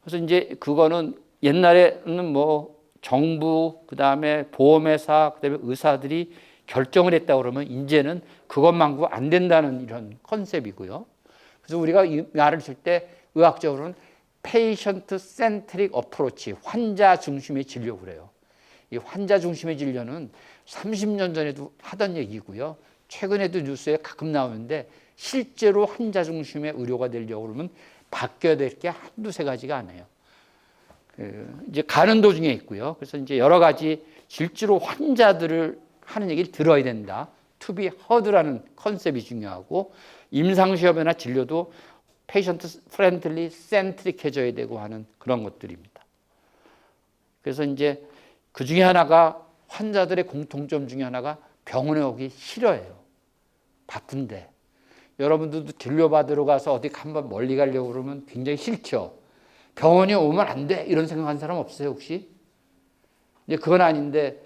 그래서 이제 그거는 옛날에는 뭐 정부, 그 다음에 보험회사, 그 다음에 의사들이 결정을 했다 그러면 이제는 그것만고 안 된다는 이런 컨셉이고요. 그래서 우리가 이 말을 쓸 때 의학적으로는 페이션트 센트릭 어프로치, 환자 중심의 진료 그래요. 이 환자 중심의 진료는 30년 전에도 하던 얘기고요. 최근에도 뉴스에 가끔 나오는데 실제로 환자 중심의 의료가 되려고 그러면 바뀌어야 될 게 한두 세 가지가 아니에요. 이제 가는 도중에 있고요. 그래서 이제 여러 가지 실제로 환자들을 하는 얘기를 들어야 된다. To be heard라는 컨셉이 중요하고 임상시험이나 진료도 페이션트 프렌들리 센트릭해져야 되고 하는 그런 것들입니다. 그래서 이제 그 중에 하나가 환자들의 공통점 중에 하나가 병원에 오기 싫어해요. 바쁜데. 여러분들도 진료받으러 가서 어디 한번 멀리 가려고 그러면 굉장히 싫죠. 병원에 오면 안 돼. 이런 생각하는 사람 없어요, 혹시? 이제 그건 아닌데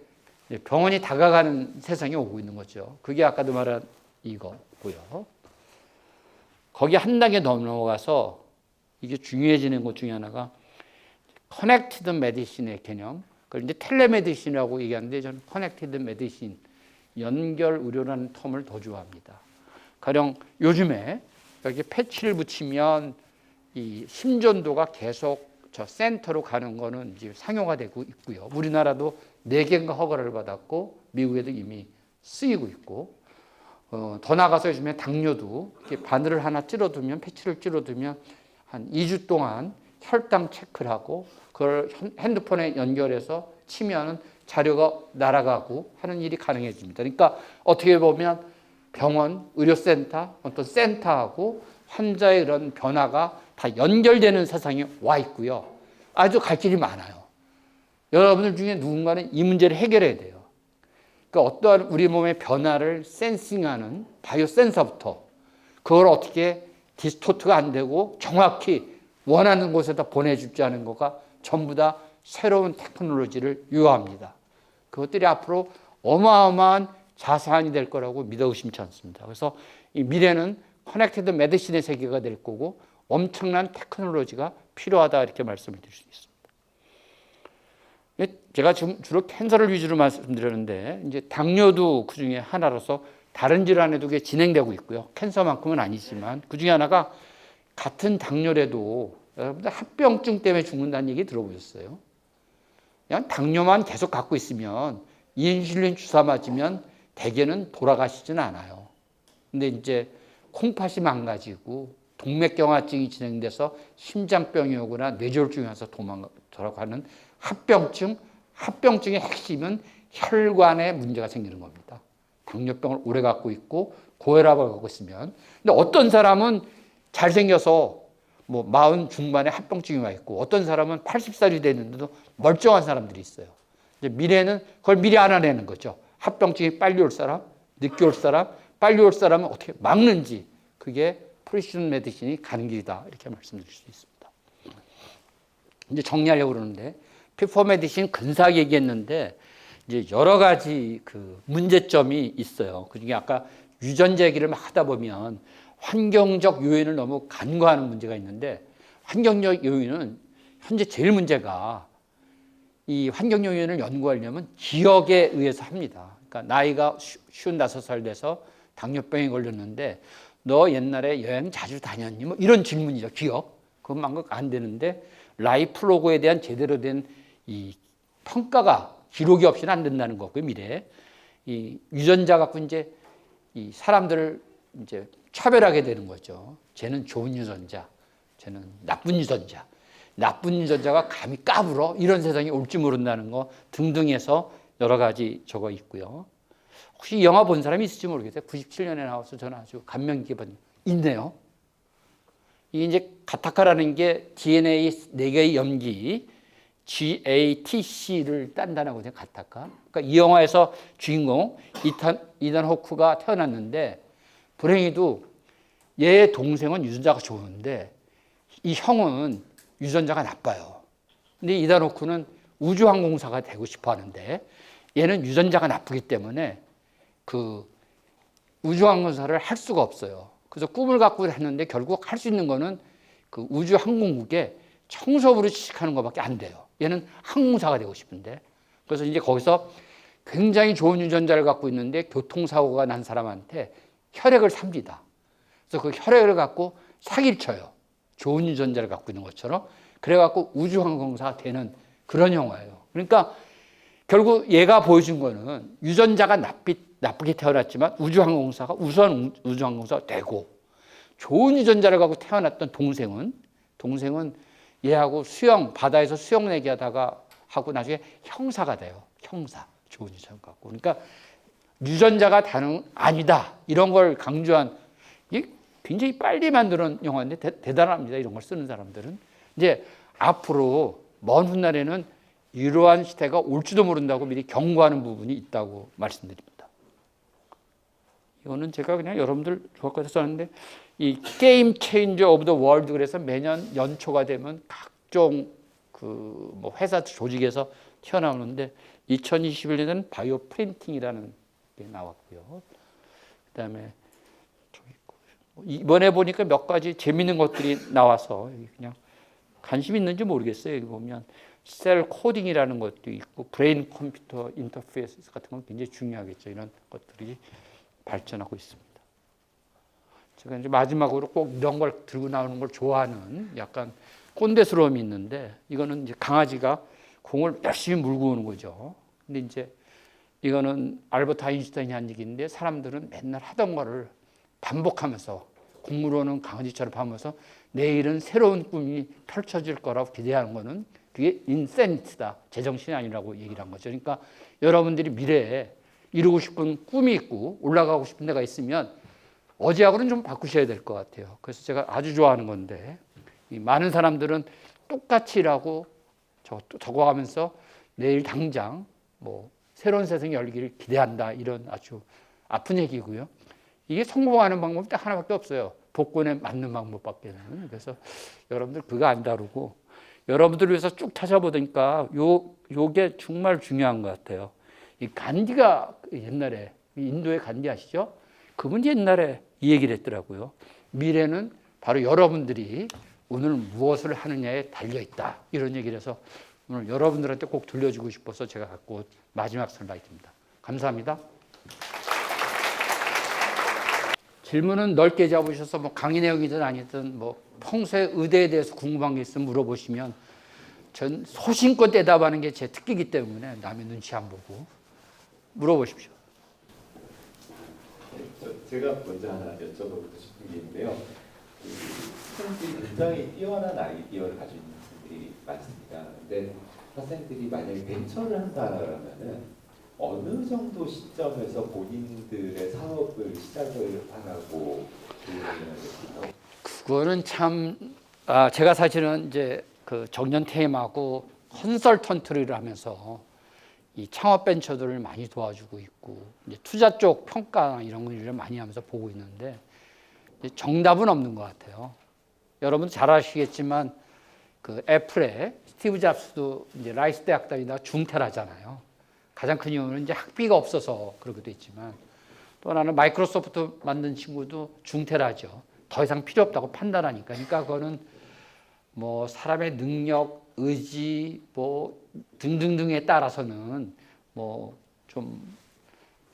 병원이 다가가는 세상에 오고 있는 거죠. 그게 아까도 말한 이거고요. 거기 한 단계 넘어가서 이게 중요해지는 것 중에 하나가 커넥티드 메디신의 개념. 그걸 이제 텔레메디신이라고 얘기하는데 저는 커넥티드 메디신, 연결 의료라는 텀을 더 좋아합니다. 가령 요즘에 여기 패치를 붙이면 이 심전도가 계속 저 센터로 가는 거는 이제 상용화 되고 있고요. 우리나라도 4개인가 허가를 받았고 미국에도 이미 쓰이고 있고 더 나가서 요즘에 당뇨도 이렇게 바늘을 하나 찔러두면, 패치를 찔러두면 한 2주 동안 혈당 체크를 하고 그걸 핸드폰에 연결해서 치면은 자료가 날아가고 하는 일이 가능해집니다. 그러니까 어떻게 보면 병원, 의료센터, 어떤 센터하고 환자의 이런 변화가 다 연결되는 세상에 와 있고요. 아주 갈 길이 많아요. 여러분들 중에 누군가는 이 문제를 해결해야 돼요. 그러니까 어떠한 우리 몸의 변화를 센싱하는 바이오 센서부터 그걸 어떻게 디스토트가 안 되고 정확히 원하는 곳에다 보내주지 않은 거가 전부 다 새로운 테크놀로지를 요합니다. 그것들이 앞으로 어마어마한 자산이 될 거라고 믿어 의심치 않습니다. 그래서 이 미래는 커넥티드 메디신의 세계가 될 거고 엄청난 테크놀로지가 필요하다 이렇게 말씀을 드릴 수 있습니다. 제가 지금 주로 캔서를 위주로 말씀드렸는데 이제 당뇨도 그 중에 하나로서 다른 질환에도 그게 진행되고 있고요. 캔서만큼은 아니지만 그 중에 하나가 같은 당뇨라도 여러분들 합병증 때문에 죽는다는 얘기 들어보셨어요? 그냥 당뇨만 계속 갖고 있으면 인슐린 주사 맞으면 대개는 돌아가시진 않아요. 근데 이제 콩팥이 망가지고 동맥경화증이 진행돼서 심장병이 오거나 뇌졸중이 와서 돌아가는 합병증의 핵심은 혈관에 문제가 생기는 겁니다. 당뇨병을 오래 갖고 있고 고혈압을 갖고 있으면. 근데 어떤 사람은 잘생겨서 뭐 40 중반에 합병증이 와 있고 어떤 사람은 80살이 됐는데도 멀쩡한 사람들이 있어요. 이제 미래는 그걸 미리 알아내는 거죠. 합병증이 빨리 올 사람, 늦게 올 사람, 빨리 올 사람은 어떻게 막는지, 그게 프리시전 메디신이 가는 길이다, 이렇게 말씀드릴 수 있습니다. 이제 정리하려고 그러는데, 피포 메디신 근사하게 얘기했는데 이제 여러 가지 그 문제점이 있어요. 그중에 아까 유전자 얘기를 막 하다 보면 환경적 요인을 너무 간과하는 문제가 있는데, 환경적 요인은 현재 제일 문제가, 이 환경 요인을 연구하려면 기억에 의해서 합니다. 그러니까 나이가 55살 돼서 당뇨병에 걸렸는데 너 옛날에 여행 자주 다녔니? 뭐 이런 질문이죠. 기억. 그것만 안 되는데 라이프 로그에 대한 제대로 된 이 평가가 기록이 없이는 안 된다는 거고요. 미래에 이 유전자 갖고 이제 이 사람들을 이제 차별하게 되는 거죠. 쟤는 좋은 유전자, 쟤는 나쁜 유전자. 나쁜 유전자가 감히 까불어? 이런 세상이 올지 모른다는 거 등등 해서 여러 가지 적어 있고요. 혹시 이 영화 본 사람이 있을지 모르겠어요. 97년에 나와서 저는 아주 감명 깊게 봤는데 있네요. 이게 이제 가타카라는 게 DNA 4개의 염기 GATC를 딴다나거든요. 가타카. 그러니까 이 영화에서 주인공 이단 호크가 태어났는데 불행히도 얘의 동생은 유전자가 좋은데 이 형은 유전자가 나빠요. 근데 이단 호크는 우주항공사가 되고 싶어 하는데 얘는 유전자가 나쁘기 때문에 그 우주항공사를 할 수가 없어요. 그래서 꿈을 갖고 했는데 결국 할 수 있는 거는 그 우주항공국에 청소부로 취직하는 것밖에 안 돼요. 얘는 항공사가 되고 싶은데. 그래서 이제 거기서 굉장히 좋은 유전자를 갖고 있는데 교통사고가 난 사람한테 혈액을 삽니다. 그래서 그 혈액을 갖고 사기를 쳐요. 좋은 유전자를 갖고 있는 것처럼. 그래갖고 우주항공사가 되는 그런 영화예요. 그러니까 결국 얘가 보여준 거는 유전자가 나쁘게 태어났지만 우주항공사가 우선 우주항공사가 되고, 좋은 유전자를 갖고 태어났던 동생은 얘하고 바다에서 수영 내기 하다가 하고 나중에 형사가 돼요. 형사. 좋은 유전자 갖고. 그러니까 유전자가 다는 아니다. 이런 걸 강조한, 이게 굉장히 빨리 만드는 영화인데 대단합니다. 이런 걸 쓰는 사람들은. 이제 앞으로 먼 훗날에는 이러한 시대가 올지도 모른다고 미리 경고하는 부분이 있다고 말씀드립니다. 이거는 제가 그냥 여러분들 좋아할 것 썼는데, 이 게임 체인저 오브 더 월드, 그래서 매년 연초가 되면 각종 그 뭐 회사 조직에서 튀어나오는데 2021년에는 바이오 프린팅이라는 게 나왔고요. 그다음에 이번에 보니까 몇 가지 재밌는 것들이 나와서 그냥 관심 있는지 모르겠어요. 여기 보면 셀 코딩이라는 것도 있고 브레인 컴퓨터 인터페이스 같은 건 굉장히 중요하겠죠. 이런 것들이 발전하고 있습니다. 제가 이제 마지막으로 꼭 이런 걸 들고 나오는 걸 좋아하는 약간 꼰대스러움이 있는데, 이거는 이제 강아지가 공을 열심히 물고 오는 거죠. 근데 이제 이거는 알버트 아인슈타인이 한 얘기인데, 사람들은 맨날 하던 거를 반복하면서 공 물어오는 강아지처럼 하면서 내일은 새로운 꿈이 펼쳐질 거라고 기대하는 거는 그게 인센트다. 제정신이 아니라고 얘기를 한 거죠. 그러니까 여러분들이 미래에 이루고 싶은 꿈이 있고 올라가고 싶은 데가 있으면 어제하고는 좀 바꾸셔야 될 것 같아요. 그래서 제가 아주 좋아하는 건데, 이 많은 사람들은 똑같이 일하고 적어가면서 내일 당장 뭐 새로운 세상이 열기를 기대한다, 이런 아주 아픈 얘기고요. 이게 성공하는 방법이 딱 하나밖에 없어요. 복권에 맞는 방법밖에는. 그래서 여러분들 그거 안 다루고 여러분들을 위해서 쭉 찾아보니까 요게 정말 중요한 것 같아요. 이 간디가 옛날에, 인도의 간디 아시죠? 그분이 옛날에 이 얘기를 했더라고요. 미래는 바로 여러분들이 오늘 무엇을 하느냐에 달려있다. 이런 얘기를 해서 오늘 여러분들한테 꼭 들려주고 싶어서 제가 갖고 온 마지막 슬라이드입니다. 감사합니다. 질문은 넓게 잡으셔서 뭐 강의 내용이든 아니든 뭐 평소에 의대에 대해서 궁금한 게 있으면 물어보시면 전 소신껏 대답하는 게 제 특기이기 때문에 남의 눈치 안 보고 물어보십시오. 제가 먼저 하나 여쭤보고 싶은 게 있는데요. 학생들이 굉장히 뛰어난 아이디어를 가지고 있는 학생들이 많습니다. 근데 학생들이 만약에 벤처를 한다면은 어느 정도 시점에서 본인들의 사업을 시작을 하라고 그러나요? 그거는 참 제가 사실은 이제 그 정년퇴임하고 컨설턴트를 하면서 이 창업 벤처들을 많이 도와주고 있고 이제 투자 쪽 평가 이런 일을 많이 하면서 보고 있는데 정답은 없는 것 같아요. 여러분 잘 아시겠지만 그 애플의 스티브 잡스도 이제 라이스 대학 다니다가 중퇴하잖아요. 가장 큰 이유는 이제 학비가 없어서 그러기도 했지만 또 하나는 마이크로소프트 만든 친구도 중퇴하죠. 더 이상 필요 없다고 판단하니까. 그러니까 그거는 뭐 사람의 능력, 의지 뭐 등등등에 따라서는 뭐 좀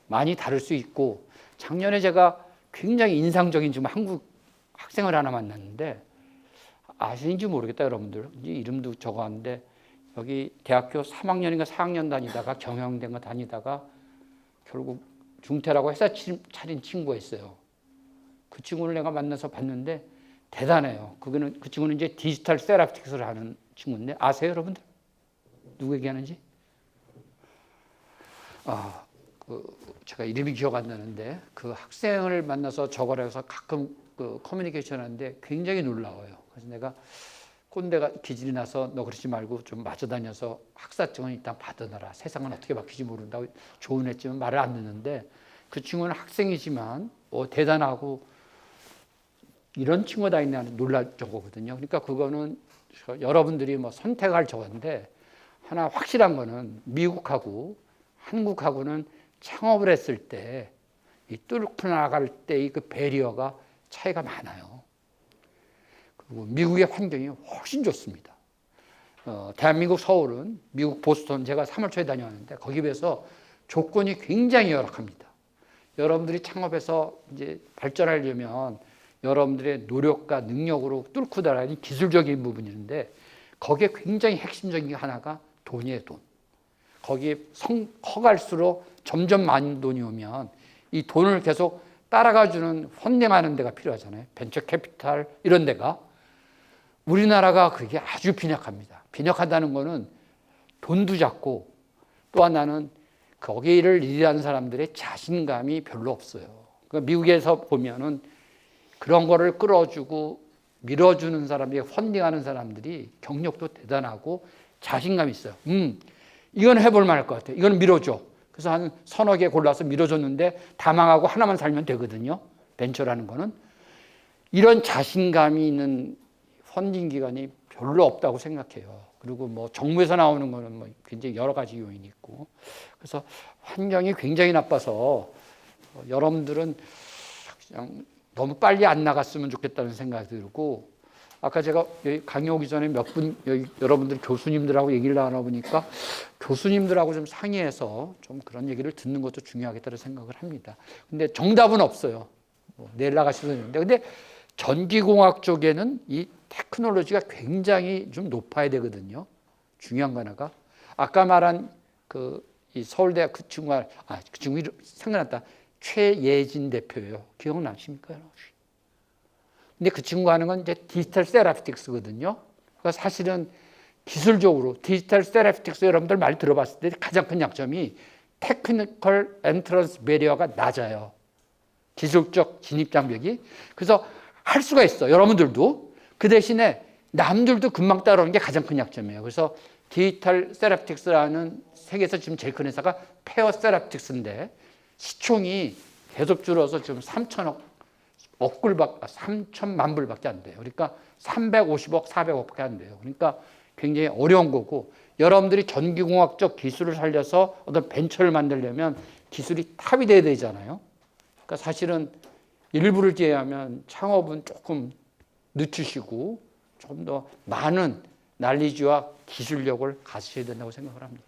많이 다를 수 있고 작년에 제가 굉장히 인상적인 지금 한국 학생을 하나 만났는데 아시는지 모르겠다 여러분들 이름도 적어왔는데 여기 대학교 3학년인가 4학년 다니다가 경영대가 다니다가 결국 중퇴라고 회사 차린 친구가 있어요. 그 친구를 내가 만나서 봤는데 대단해요. 그 친구는 이제 디지털 세라피틱스를 하는 친구인데 아세요 여러분들? 누구 얘기하는지? 제가 이름이 기억 안 나는데 그 학생을 만나서 저거를 해서 가끔 그 커뮤니케이션 하는데 굉장히 놀라워요. 그래서 내가 꼰대가 기질이 나서 너 그러지 말고 좀 맞아 다녀서 학사증은 일단 받아놔라. 세상은 어떻게 바뀌지 모른다고 조언했지만 말을 안 듣는데 그 친구는 학생이지만 대단하고 이런 친구가 다 있나 놀랄 정도거든요. 그러니까 그거는 여러분들이 뭐 선택할 저건데 하나 확실한 거는 미국하고 한국하고는 창업을 했을 때 이 뚫고 나갈 때의 그 배리어가 차이가 많아요. 그리고 미국의 환경이 훨씬 좋습니다. 대한민국 서울은 미국 보스턴 제가 3월 초에 다녀왔는데 거기에 비해서 조건이 굉장히 열악합니다. 여러분들이 창업해서 이제 발전하려면 여러분들의 노력과 능력으로 뚫고 나가는 기술적인 부분인데 거기에 굉장히 핵심적인 게 하나가 돈이에요, 돈. 거기에 커갈수록 점점 많은 돈이 오면 이 돈을 계속 따라가주는 펀딩하는 데가 필요하잖아요. 벤처 캐피탈 이런 데가. 우리나라가 그게 아주 빈약합니다. 빈약하다는 거는 돈도 작고 또 하나는 거기를 일하는 사람들의 자신감이 별로 없어요. 그러니까 미국에서 보면은 그런 거를 끌어주고 밀어주는 사람들이 펀딩하는 사람들이 경력도 대단하고 자신감이 있어요. 이건 해볼 만할 것 같아요. 이건 밀어줘. 그래서 한 서너 개 골라서 밀어줬는데 다 망하고 하나만 살면 되거든요. 벤처라는 거는. 이런 자신감이 있는 펀딩 기관이 별로 없다고 생각해요. 그리고 뭐 정부에서 나오는 거는 뭐 굉장히 여러 가지 요인이 있고. 그래서 환경이 굉장히 나빠서 여러분들은 그냥 너무 빨리 안 나갔으면 좋겠다는 생각이 들고 아까 제가 여기 강의 오기 전에 몇 분 여러분들 교수님들하고 얘기를 나눠보니까 교수님들하고 좀 상의해서 좀 그런 얘기를 듣는 것도 중요하겠다는 생각을 합니다. 근데 정답은 없어요. 내일 나가셔도 되는데 근데 전기공학 쪽에는 이 테크놀로지가 굉장히 좀 높아야 되거든요. 중요한 거 하나가 아까 말한 이 서울대학 그 친구 이름 생각났다. 최예진 대표예요. 기억나십니까? 근데 그 친구 하는 건 이제 디지털 세라피틱스거든요. 그러니까 사실은 기술적으로 디지털 세라피틱스 여러분들 말 들어봤을 때 가장 큰 약점이 테크니컬 엔트런스 배리어가 낮아요. 기술적 진입 장벽이. 그래서 할 수가 있어. 여러분들도. 그 대신에 남들도 금방 따라오는 게 가장 큰 약점이에요. 그래서 디지털 세라피틱스라는 세계에서 지금 제일 큰 회사가 페어 세라피틱스인데 시총이 계속 줄어서 지금 3천만 불밖에 안 돼요. 그러니까 350억, 400억밖에 안 돼요. 그러니까 굉장히 어려운 거고 여러분들이 전기공학적 기술을 살려서 어떤 벤처를 만들려면 기술이 탑이 돼야 되잖아요. 그러니까 사실은 일부를 제외하면 창업은 조금 늦추시고 좀 더 많은 난리지와 기술력을 가지셔야 된다고 생각을 합니다.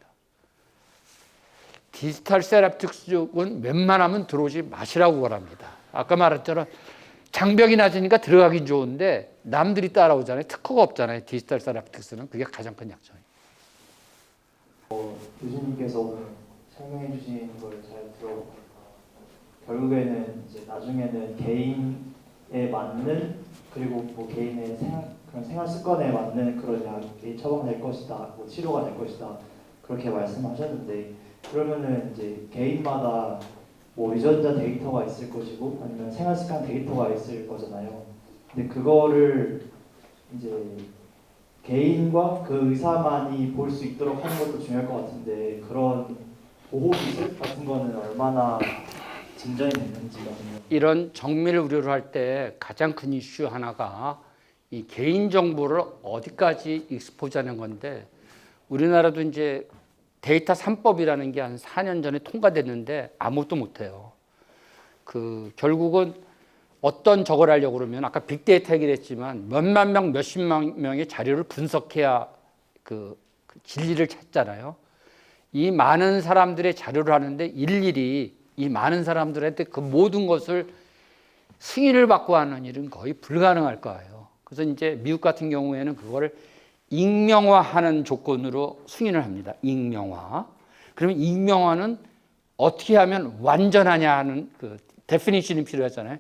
디지털 세라피틱스 쪽은 웬만하면 들어오지 마시라고 바랍니다. 아까 말했처럼 장벽이 낮으니까 들어가긴 좋은데 남들이 따라오잖아요. 특허가 없잖아요. 디지털 세라피틱스는 그게 가장 큰 약점이에요. 교수님께서 오늘 설명해 주신 걸 잘 들어보니까 결국에는 이제 나중에는 개인에 맞는 그리고 뭐 개인의 그런 생활 습관에 맞는 그런 약이 처방될 것이다, 뭐 치료가 될 것이다 그렇게 말씀하셨는데 그러면은 이제 개인마다 뭐 유전자 데이터가 있을 것이고 아니면 생활 습관 데이터가 있을 거잖아요. 근데 그거를 이제 개인과 그 의사만이 볼 수 있도록 하는 것도 중요할 것 같은데 그런 보호 기술 같은 거는 얼마나 진전이 됐는지가 궁금해요. 이런 정밀 의료를 할 때 가장 큰 이슈 하나가 이 개인 정보를 어디까지 익스포즈하는 건데 우리나라도 이제 데이터 3법이라는 게 한 4년 전에 통과됐는데 아무것도 못해요. 결국은 어떤 저걸 하려고 그러면 아까 빅데이터 얘기를 했지만 몇만 명, 몇십만 명의 자료를 분석해야 그 진리를 찾잖아요. 이 많은 사람들의 자료를 하는데 일일이 이 많은 사람들한테 그 모든 것을 승인을 받고 하는 일은 거의 불가능할 거예요. 그래서 이제 미국 같은 경우에는 그거를 익명화하는 조건으로 승인을 합니다. 익명화. 그러면 익명화는 어떻게 하면 완전하냐 하는 그 데피니션이 필요하잖아요.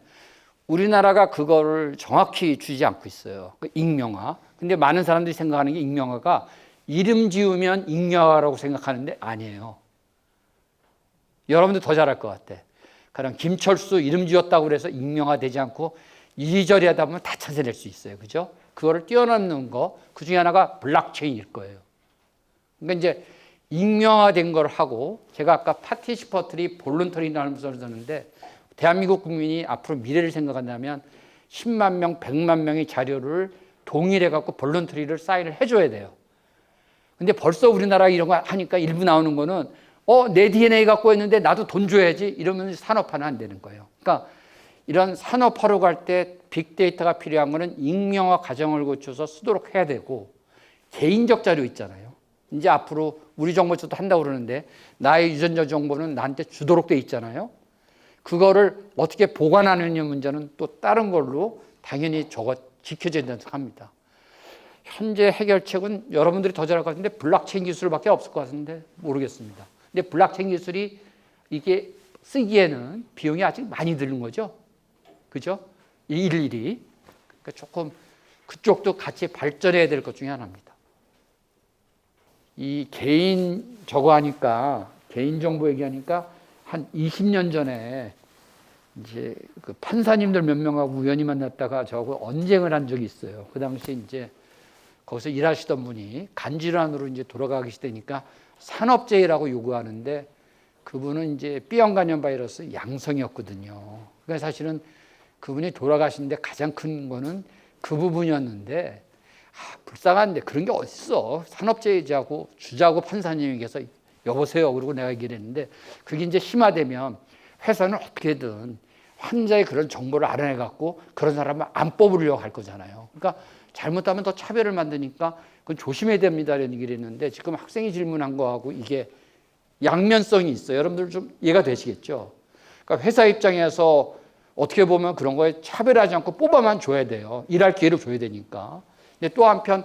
우리나라가 그거를 정확히 주지 않고 있어요. 그 익명화. 근데 많은 사람들이 생각하는 게 익명화가 이름 지으면 익명화라고 생각하는데 아니에요. 여러분들 더 잘할 것 같아. 가령 김철수 이름 지었다고 그래서 익명화 되지 않고 이리저리 하다 보면 다 찾아낼 수 있어요. 그죠? 그거를 뛰어넘는 거, 그 중에 하나가 블록체인일 거예요. 그러니까 이제 익명화된 걸 하고, 제가 아까 파티시퍼터리 볼런터리라는 소리를 썼는데, 대한민국 국민이 앞으로 미래를 생각한다면 10만 명, 100만 명의 자료를 동일해갖고 볼런터리를 사인을 해줘야 돼요. 근데 벌써 우리나라 이런 거 하니까 일부 나오는 거는 내 DNA 갖고 있는데 나도 돈 줘야지 이러면 산업화는 안 되는 거예요. 그러니까 이런 산업화로 갈 때 빅데이터가 필요한 거는 익명화 과정을 거쳐서 쓰도록 해야 되고 개인적 자료 있잖아요. 이제 앞으로 우리 정보처도 한다고 그러는데 나의 유전자 정보는 나한테 주도록 돼 있잖아요. 그거를 어떻게 보관하느냐 문제는 또 다른 걸로 당연히 저거 지켜져야 된다고 합니다. 현재 해결책은 여러분들이 더 잘할 것 같은데 블록체인 기술밖에 없을 것 같은데 모르겠습니다. 근데 블록체인 기술이 이게 쓰기에는 비용이 아직 많이 드는 거죠. 그죠? 일일이. 그러니까 조금 그쪽도 같이 발전해야 될 것 중에 하나입니다. 이 개인 저거 하니까 개인 정보 얘기하니까 한 20년 전에 이제 그 판사님들 몇 명하고 우연히 만났다가 저하고 언쟁을 한 적이 있어요. 그 당시에 이제 거기서 일하시던 분이 간질환으로 이제 돌아가기 시되니까 산업재해라고 요구하는데 그분은 이제 B형 간염 바이러스 양성이었거든요. 그러니까 사실은 그분이 돌아가시는데 가장 큰 거는 그 부분이었는데 불쌍한데 그런 게 어딨어. 산업재해자고 주자고 판사님에게서 여보세요. 그러고 내가 얘기를 했는데 그게 이제 심화되면 회사는 어떻게든 환자의 그런 정보를 알아내갖고 그런 사람을 안 뽑으려고 할 거잖아요. 그러니까 잘못하면 더 차별을 만드니까 그건 조심해야 됩니다. 이런 얘기를 했는데 지금 학생이 질문한 거하고 이게 양면성이 있어요. 여러분들 좀 이해가 되시겠죠? 그러니까 회사 입장에서 어떻게 보면 그런 거에 차별하지 않고 뽑아만 줘야 돼요. 일할 기회를 줘야 되니까. 근데 또 한편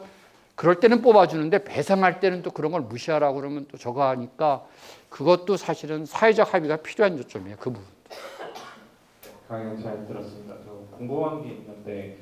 그럴 때는 뽑아주는데 배상할 때는 또 그런 걸 무시하라고 그러면 또 저거 하니까 그것도 사실은 사회적 합의가 필요한 요점이에요. 그 부분. 강연 잘 들었습니다. 저 궁금한 게 있는데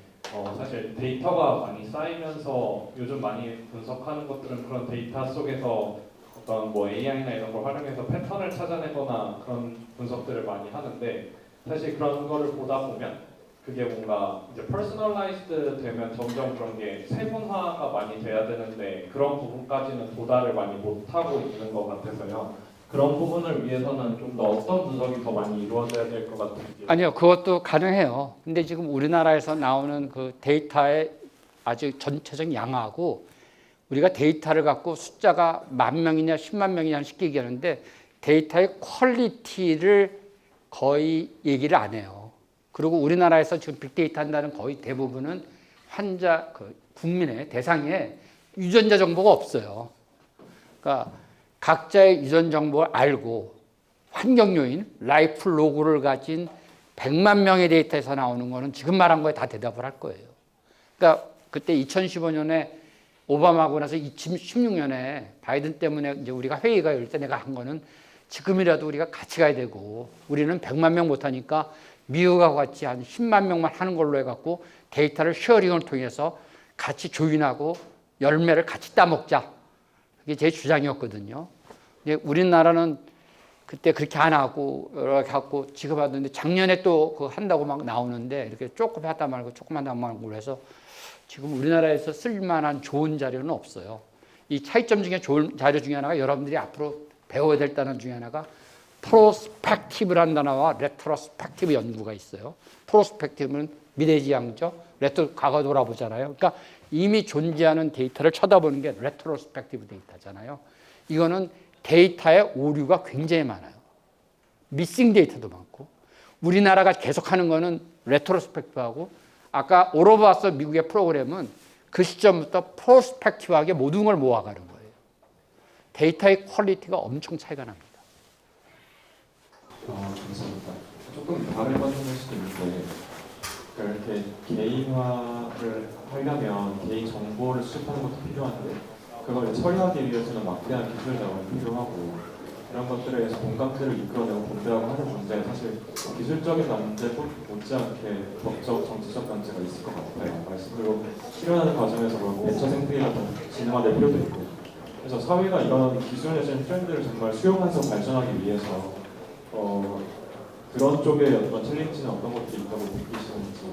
사실 데이터가 많이 쌓이면서 요즘 많이 분석하는 것들은 그런 데이터 속에서 어떤 뭐 AI나 이런 걸 활용해서 패턴을 찾아내거나 그런 분석들을 많이 하는데 사실 그런 거를 보다 보면 그게 뭔가 이제 퍼스널라이즈드 되면 점점 그런 게 세분화가 많이 돼야 되는데 그런 부분까지는 도달을 많이 못하고 있는 것 같아서요. 그런 부분을 위해서는 좀 더 어떤 분석이 더 많이 이루어져야 될 것 같은지. 아니요, 그것도 가능해요. 근데 지금 우리나라에서 나오는 그 데이터의 아주 전체적인 양하고 우리가 데이터를 갖고 숫자가 10,000명이냐 10만 명이냐 쉽게 얘기하는데 데이터의 퀄리티를 거의 얘기를 안 해요. 그리고 우리나라에서 지금 빅데이터 한다는 거의 대부분은 환자, 국민의 대상에 유전자 정보가 없어요. 그러니까 각자의 유전 정보를 알고 환경 요인, 라이프 로그를 가진 100만 명의 데이터에서 나오는 거는 지금 말한 거에 다 대답을 할 거예요. 그러니까 그때 2015년에 오바마하고 나서 2016년에 바이든 때문에 이제 우리가 회의가 열 때 내가 한 거는 지금이라도 우리가 같이 가야 되고 우리는 100만 명 못하니까 미국하고 같이 한 10만 명만 하는 걸로 해갖고 데이터를 쉐어링을 통해서 같이 조인하고 열매를 같이 따먹자. 그게 제 주장이었거든요. 근데 우리나라는 그때 그렇게 안 하고 이렇게 갖고 지금 하던데 작년에 또 그거 한다고 막 나오는데 이렇게 조금 하다 말고 조금 하다 말고 해서 지금 우리나라에서 쓸만한 좋은 자료는 없어요. 이 차이점 중에 좋은 자료 중에 하나가 여러분들이 앞으로 배워야 될 단어 중에 하나가 프로스펙티브라는 단어와 레트로스펙티브 연구가 있어요. 프로스펙티브는 미래지향적, 레트로 과거 돌아보잖아요. 그러니까 이미 존재하는 데이터를 쳐다보는 게 레트로스펙티브 데이터잖아요. 이거는 데이터의 오류가 굉장히 많아요. 미싱 데이터도 많고 우리나라가 계속하는 거는 레트로스펙티브하고 아까 오로바스 미국의 프로그램은 그 시점부터 프로스펙티브하게 모든 걸 모아가는 거예요. 데이터의 퀄리티가 엄청 차이가 납니다. 감사합니다. 조금 다른 관점일 수도 있는데 이렇게 개인화를 하려면 개인 정보를 수집하는 것도 필요한데 그걸 처리하기 위해서는 막대한 기술 자원이 필요하고 이런 것들에 의해서 공감대를 이끌어내고 본대하고 하는 문제 사실 기술적인 난제 못지않게 법적, 정치적 난제가 있을 것 같아요. 그리고 실현하는 과정에서 뭐 벤처 생태계가 더 진화될 필요도 있고 그래서 사회가 이런 기술 내지는 트렌드를 정말 수용해서 발전하기 위해서 그런 쪽에 어떤 챌린지는 어떤 것들이 있다고 느끼시는지.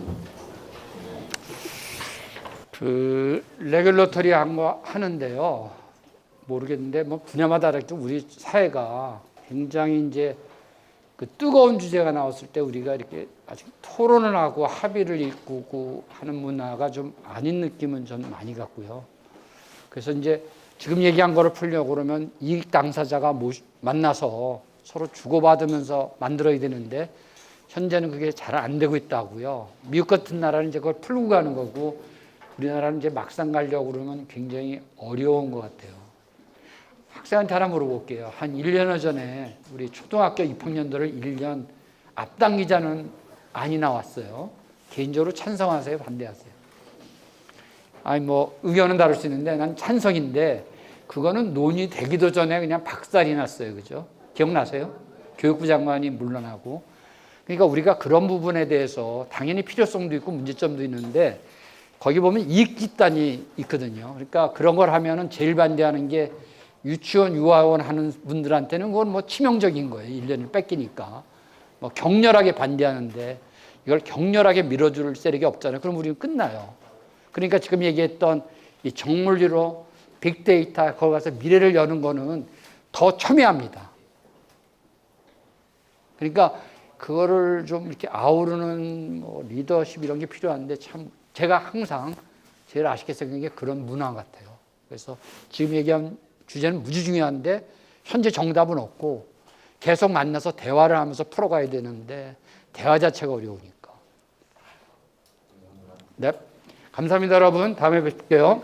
그 레귤러터리 한 거 하는데요. 모르겠는데 뭐 분야마다 다르겠죠. 우리 사회가 굉장히 이제 그 뜨거운 주제가 나왔을 때 우리가 이렇게 아직 토론을 하고 합의를 이끌고 하는 문화가 좀 아닌 느낌은 전 많이 갖고요. 그래서 이제 지금 얘기한 거를 풀려고 그러면 이익 당사자가 만나서 서로 주고받으면서 만들어야 되는데 현재는 그게 잘 안 되고 있다고요. 미국 같은 나라는 이제 그걸 풀고 가는 거고 우리나라는 이제 막상 가려고 그러면 굉장히 어려운 것 같아요. 학생한테 하나 물어볼게요. 한 1년 전에 우리 초등학교 입학년도를 1년 앞당기자는 안이 나왔어요. 개인적으로 찬성하세요? 반대하세요? 아니 뭐 의견은 다를 수 있는데 난 찬성인데 그거는 논의되기도 전에 그냥 박살이 났어요. 그죠? 기억나세요? 교육부 장관이 물러나고. 그러니까 우리가 그런 부분에 대해서 당연히 필요성도 있고 문제점도 있는데 거기 보면 이익 집단이 있거든요. 그러니까 그런 걸 하면은 제일 반대하는 게 유치원, 유아원 하는 분들한테는 그건 뭐 치명적인 거예요. 1년을 뺏기니까. 뭐 격렬하게 반대하는데 이걸 격렬하게 밀어줄 세력이 없잖아요. 그럼 우리는 끝나요. 그러니까 지금 얘기했던 이 정물리로 빅데이터 거기 가서 미래를 여는 거는 더 첨예합니다. 그러니까 그거를 좀 이렇게 아우르는 뭐 리더십 이런 게 필요한데 참 제가 항상 제일 아쉽게 생각한 게 그런 문화 같아요. 그래서 지금 얘기한 주제는 무지 중요한데 현재 정답은 없고 계속 만나서 대화를 하면서 풀어가야 되는데 대화 자체가 어려우니까. 네, 감사합니다 여러분. 다음에 뵐게요.